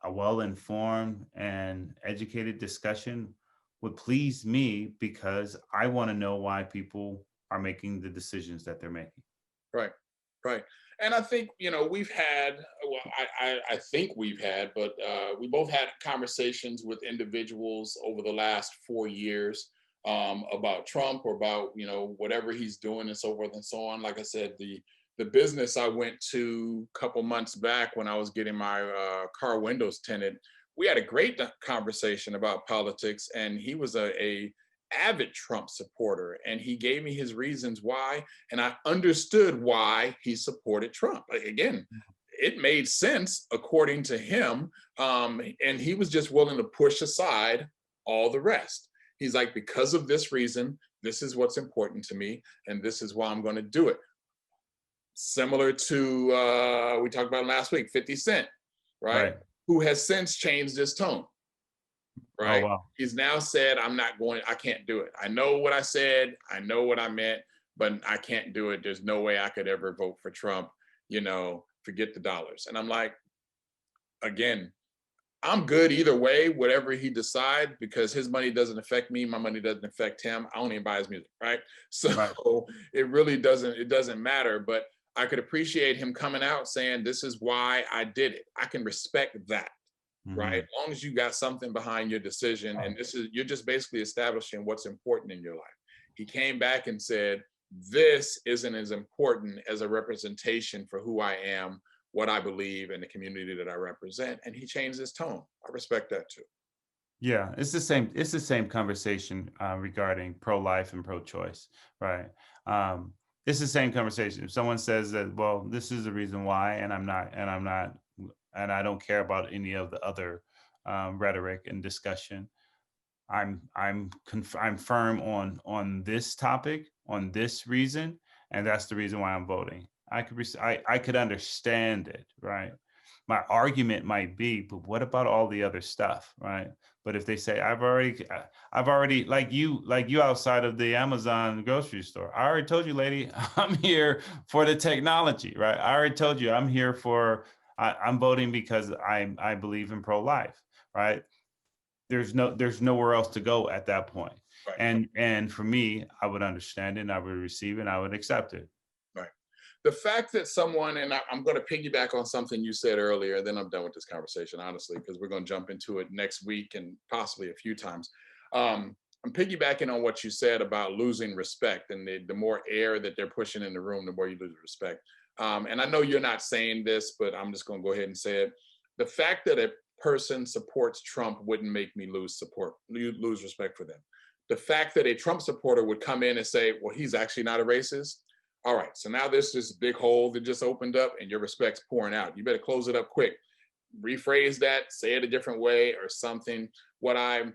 well-informed and educated discussion would please me, because I want to know why people are making the decisions that they're making. Right. And I think, we've had, I think we've had, but we both had conversations with individuals over the last 4 years about Trump or about, whatever he's doing and so forth and so on. Like I said, the business I went to a couple months back when I was getting my car windows tinted, we had a great conversation about politics, and he was a avid Trump supporter, and he gave me his reasons why, and I understood why he supported Trump. Again, it made sense according to him, and he was just willing to push aside all the rest. He's like, because of this reason, this is what's important to me, and this is why I'm going to do it. Similar to, we talked about last week, 50 Cent, right? Who has since changed his tone, right? Oh, wow. He's now said, I can't do it. I know what I said, I know what I meant, but I can't do it. There's no way I could ever vote for Trump, forget the dollars. And I'm like, again, I'm good either way, whatever he decides, because his money doesn't affect me, my money doesn't affect him. I don't even buy his music, right? So Right. it really doesn't matter. But I could appreciate him coming out saying, this is why I did it. I can respect that, right? As long as you got something behind your decision, and you're just basically establishing what's important in your life. He came back and said, this isn't as important as a representation for who I am, what I believe, and the community that I represent. And he changed his tone. I respect that too. Yeah, it's the same. It's the same conversation regarding pro-life and pro-choice, right? It's the same conversation. If someone says that, well, this is the reason why, and I don't care about any of the other rhetoric and discussion. I'm firm on this topic, on this reason, and that's the reason why I'm voting. I could understand it, right? My argument might be, but what about all the other stuff, right? But if they say I've already like you outside of the Amazon grocery store, I already told you, lady, I'm here for the technology, right? I already told you I'm here for I'm voting because I believe in pro-life, right? There's nowhere else to go at that point. Right. And for me, I would understand it, and I would receive it, and I would accept it. Right. The fact that someone, and I'm going to piggyback on something you said earlier, then I'm done with this conversation, honestly, because we're going to jump into it next week and possibly a few times. I'm piggybacking on what you said about losing respect, and the more air that they're pushing in the room, the more you lose respect. And I know you're not saying this, but I'm just going to go ahead and say it. The fact that a person supports Trump wouldn't make me lose respect for them. The fact that a Trump supporter would come in and say, well, he's actually not a racist. All right, so now there's this big hole that just opened up and your respect's pouring out. You better close it up quick. Rephrase that, say it a different way or something. What I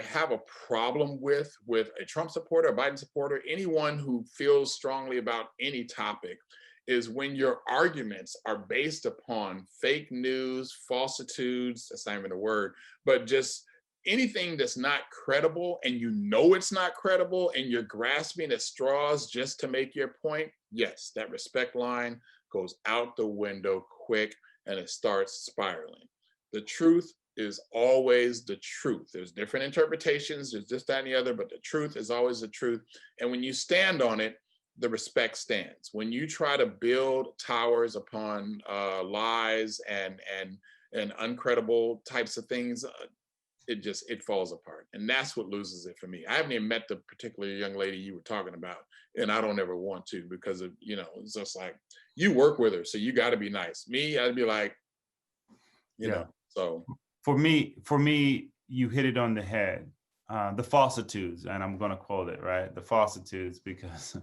have a problem with a Trump supporter, a Biden supporter, anyone who feels strongly about any topic, is when your arguments are based upon fake news, falsitudes, that's not even a word, but just anything that's not credible, and you know it's not credible, and you're grasping at straws just to make your point. Yes, that respect line goes out the window quick and it starts spiraling. The truth is always the truth. There's different interpretations, there's this, that, and the other, but the truth is always the truth. And when you stand on it, the respect stands. When you try to build towers upon lies and uncredible types of things, it falls apart. And that's what loses it for me. I haven't even met the particular young lady you were talking about, and I don't ever want to, because of, it's just like, you work with her, so you got to be nice. Me, I'd be like, you know, so. For me, you hit it on the head. The falsitudes, and I'm going to quote it, right? The falsitudes, because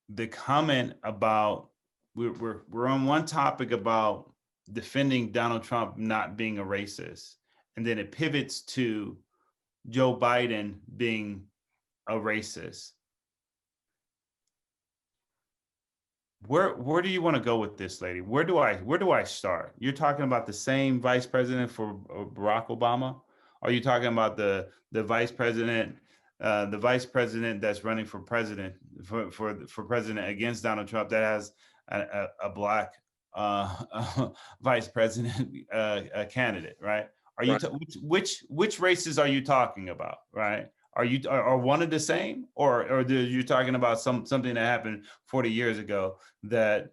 the comment about we're on one topic about defending Donald Trump not being a racist, and then it pivots to Joe Biden being a racist. Where do you want to go with this, lady? Where do I start? You're talking about the same vice president for Barack Obama? Are you talking about the vice president that's running for president for president against Donald Trump that has a black vice president candidate, right? Are you which races are you talking about, right? Are one of the same, or you're talking about something that happened 40 years ago that's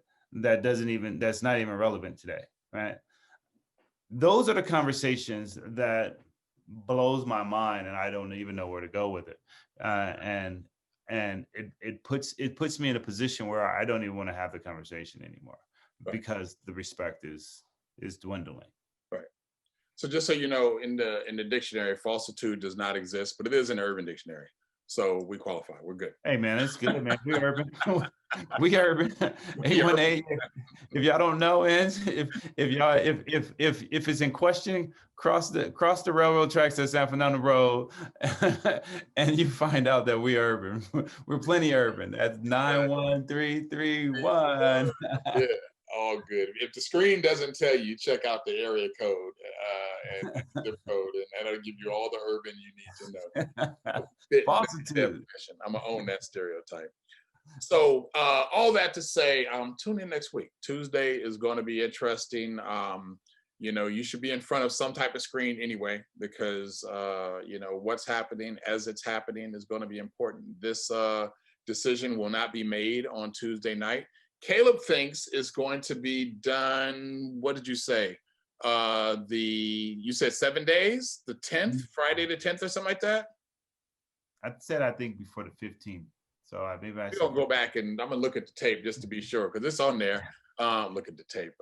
not even relevant today, right? Those are the conversations that blows my mind, and I don't even know where to go with it. And it puts me in a position where I don't even want to have the conversation anymore, because the respect is dwindling. Right. So just so you know, in the dictionary, falsitude does not exist, but it is in the Urban Dictionary. So we qualify. We're good. Hey man, it's good, man. We urban. We urban. 818. If y'all don't know, if it's in question, cross the railroad tracks at San Fernando Road, and you find out that we urban. We're plenty urban. That's 91331. Yeah. All good. If the screen doesn't tell you, check out the area code and zip code, and that'll give you all the urban you need to know. Falsitude. I'm gonna own that stereotype. So all that to say, tune in next week. Tuesday is going to be interesting. You should be in front of some type of screen anyway, because what's happening as it's happening is going to be important. This decision will not be made on Tuesday night. Caleb thinks it's going to be done. What did you say? You said 7 days, the 10th, Friday the 10th, or something like that. I think before the 15th. So maybe We're gonna go back and I'm gonna look at the tape just to be sure, because it's on there. Look at the tape.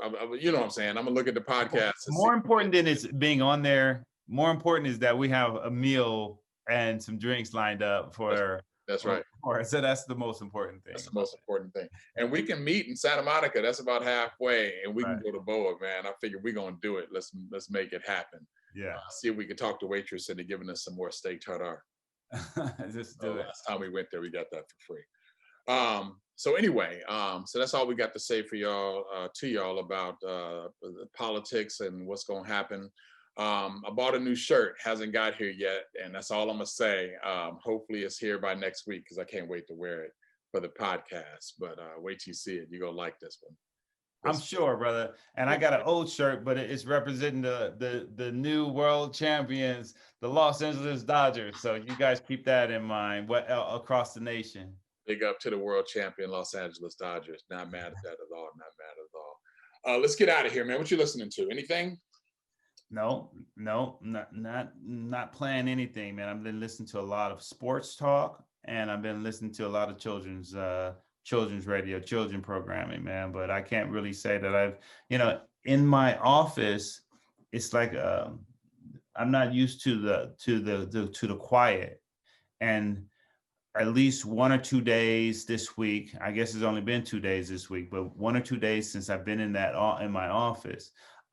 You know what I'm saying? I'm gonna look at the podcast. More important than it's being on there, more important is that we have a meal and some drinks lined up for. That's right. So that's the most important thing. That's the most important thing. And we can meet in Santa Monica. That's about halfway, and we can go to Boa, man. I figure we're gonna do it. Let's make it happen. Yeah. See if we can talk to waitress into giving us some more steak tartare. Just do it. Last time we went there, we got that for free. So anyway, so that's all we got to say for y'all, to y'all about politics and what's gonna happen. I bought a new shirt, hasn't got here yet, and that's all I'm gonna say. Hopefully it's here by next week, because I can't wait to wear it for the podcast. But wait till you see it. You're gonna like this one. I'm sure, brother. And I got an old shirt, but it's representing the new world champions, the Los Angeles Dodgers. So you guys keep that in mind across the nation. Big up to the world champion Los Angeles Dodgers. Not mad at that at all. Not mad at all. Let's get out of here, man. What you listening to? Anything? No, not playing anything, man. I've been listening to a lot of sports talk, and I've been listening to a lot of children's radio, children programming, man. But I can't really say that I've, in my office, it's like I'm not used to the quiet, and at least 1 or 2 days this week. I guess it's only been 2 days this week, but 1 or 2 days since I've been in my office,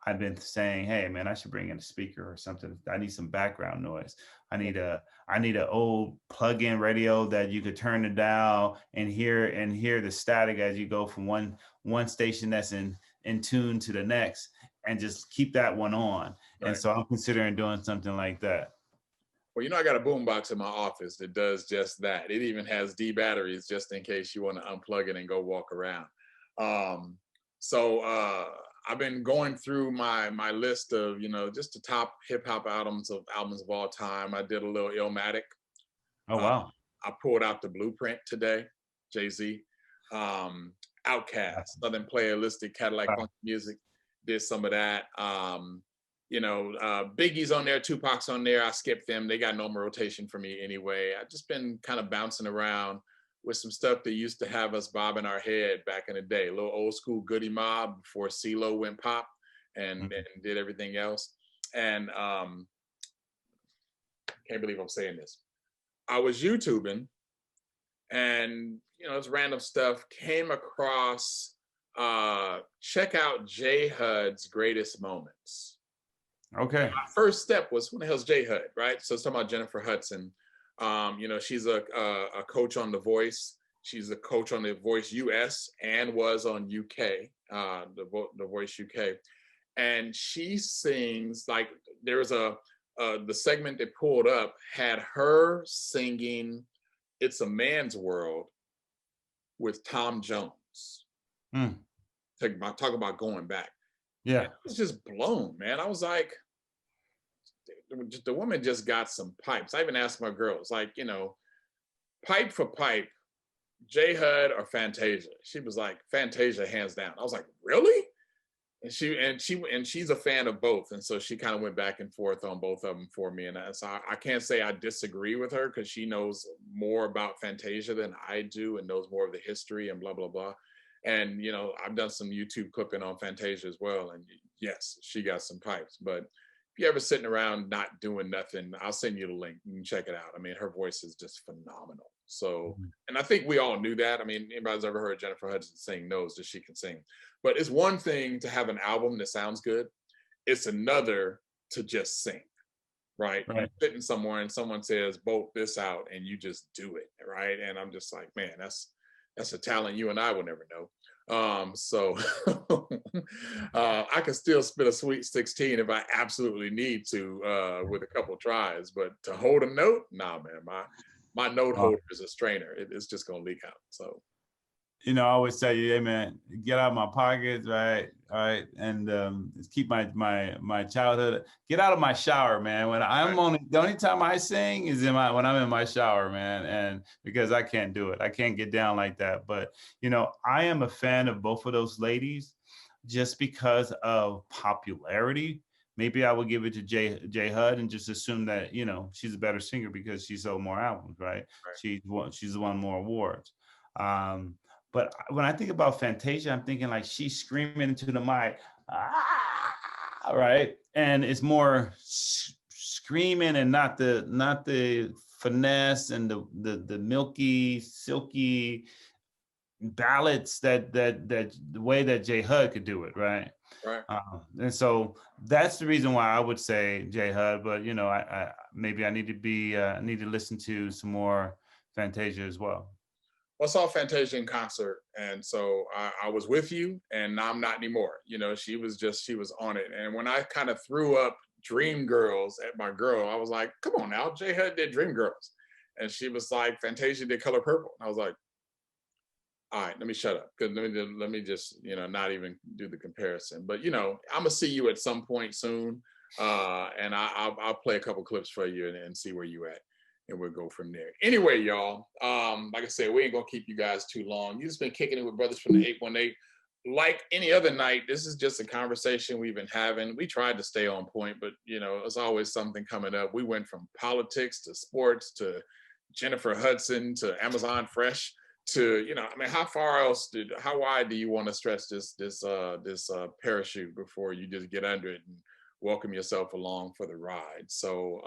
I've been saying, hey man, I should bring in a speaker or something. I need some background noise. I need an old plug-in radio that you could turn the dial and hear the static as you go from one station that's in tune to the next, and just keep that one on. Right. And so I'm considering doing something like that. Well, I got a boombox in my office that does just that. It even has D batteries just in case you want to unplug it and go walk around. I've been going through my list of, just the top hip hop albums of all time. I did a little Illmatic. Oh, wow. I pulled out the Blueprint today, Jay-Z. Outkast, Southern Playalistic, Cadillac Funk Music, did some of that. Biggie's on there, Tupac's on there. I skipped them. They got normal rotation for me anyway. I've just been kind of bouncing around with some stuff that used to have us bobbing our head back in the day. A little old school Goody Mob before CeeLo went pop and did everything else. And can't believe I'm saying this. I was YouTubing, and it's random stuff. Came across check out J Hud's greatest moments. Okay. My first step was, who the hell's J Hud, right? So it's talking about Jennifer Hudson. She's a coach on The Voice. She's a coach on The Voice US and was on UK, The Voice UK. And she sings, like, there's the segment that pulled up had her singing It's a Man's World with Tom Jones. Talk about going back. Yeah. I was just blown, man. I was like, the woman just got some pipes. I even asked my girls, like, pipe for pipe, J Hud or Fantasia? She was like, Fantasia, hands down. I was like, really? And she's a fan of both, and so she kind of went back and forth on both of them for me. And so I can't say I disagree with her, because she knows more about Fantasia than I do and knows more of the history and blah blah blah. And I've done some YouTube clipping on Fantasia as well, and yes, she got some pipes. But if you're ever sitting around not doing nothing, I'll send you the link. You can check it out. I mean, her voice is just phenomenal. So, and I think we all knew that. I mean, anybody's ever heard Jennifer Hudson sing knows that she can sing. But it's one thing to have an album that sounds good. It's another to just sing, right? You're sitting somewhere and someone says, bolt this out, and you just do it, right? And I'm just like, man, that's a talent you and I will never know. So I can still spit a sweet 16 if I absolutely need to, with a couple tries, but to hold a note, nah, man, my note holder is a strainer. It's just gonna leak out. So you know, I always tell you, hey man, get out of my pockets, right? All right. And keep my childhood. Get out of my shower, man. When I'm the only time I sing is when I'm in my shower, man. And because I can't do it. I can't get down like that. But you know, I am a fan of both of those ladies just because of popularity. Maybe I would give it to J Hud and just assume that, you know, she's a better singer because she sold more albums, right? She's won more awards. But when I think about Fantasia, I'm thinking like she's screaming into the mic, right? And it's more screaming and not the finesse and the milky, silky ballads that the way that J Hud could do it, right? Right. And so that's the reason why I would say J Hud. But you know, I maybe I need to listen to some more Fantasia as well. Well, I saw Fantasia in concert, and so I was with you, and now I'm not anymore. You know, she was on it. And when I kind of threw up Dream Girls at my girl, I was like, come on now, J Hud did Dream Girls. And she was like, Fantasia did Color Purple. And I was like, all right, let me shut up. Because let me just, you know, not even do the comparison. But, you know, I'm going to see you at some point soon. And I'll play a couple clips for you and see where you at. And we'll go from there. Anyway, y'all, like I said, we ain't gonna keep you guys too long. You just been kicking it with brothers from the 818. Like any other night, this is just a conversation we've been having. We tried to stay on point, but you know, there's always something coming up. We went from politics to sports to Jennifer Hudson to Amazon Fresh to, you know, I mean, how wide do you want to stretch this parachute before you just get under it and welcome yourself along for the ride? So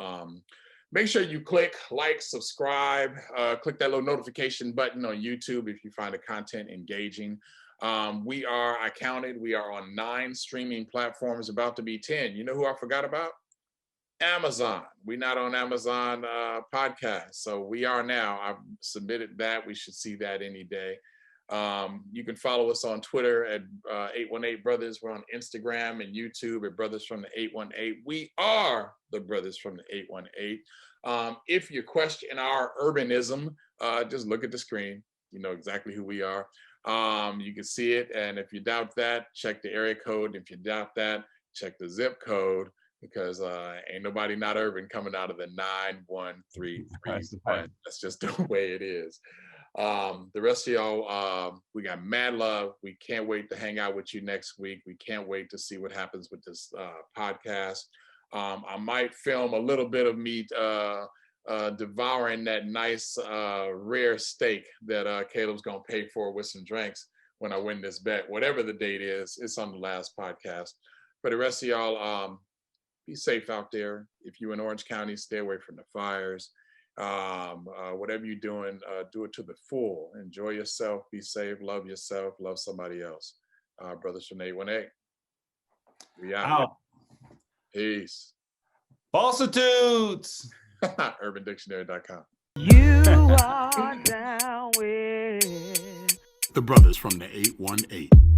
make sure you click like, subscribe, click that little notification button on YouTube if you find the content engaging. We are on 9 streaming platforms, about to be 10. You know who I forgot about? Amazon. We're not on Amazon podcast. So we are now. I've submitted that. We should see that any day. You can follow us on Twitter at 818 Brothers. We're on Instagram and YouTube at Brothers from the 818. We are the Brothers from the 818. If you question our urbanism, just look at the screen. You know exactly who we are. You can see it. And if you doubt that, check the area code. If you doubt that, check the zip code, because ain't nobody not urban coming out of the 91331. That's just the way it is. The rest of y'all, we got mad love. We can't wait to hang out with you next week. We can't wait to see what happens with this podcast. I might film a little bit of me devouring that nice rare steak that Caleb's gonna pay for with some drinks when I win this bet. Whatever the date is, it's on the last podcast. For the rest of y'all, be safe out there. If you're in Orange County, stay away from the fires. Whatever you're doing, do it to the full. Enjoy yourself, be safe, love yourself, love somebody else. Brothers from 818. We out. Peace. Falsitudes. UrbanDictionary.com. You are down with The Brothers from the 818.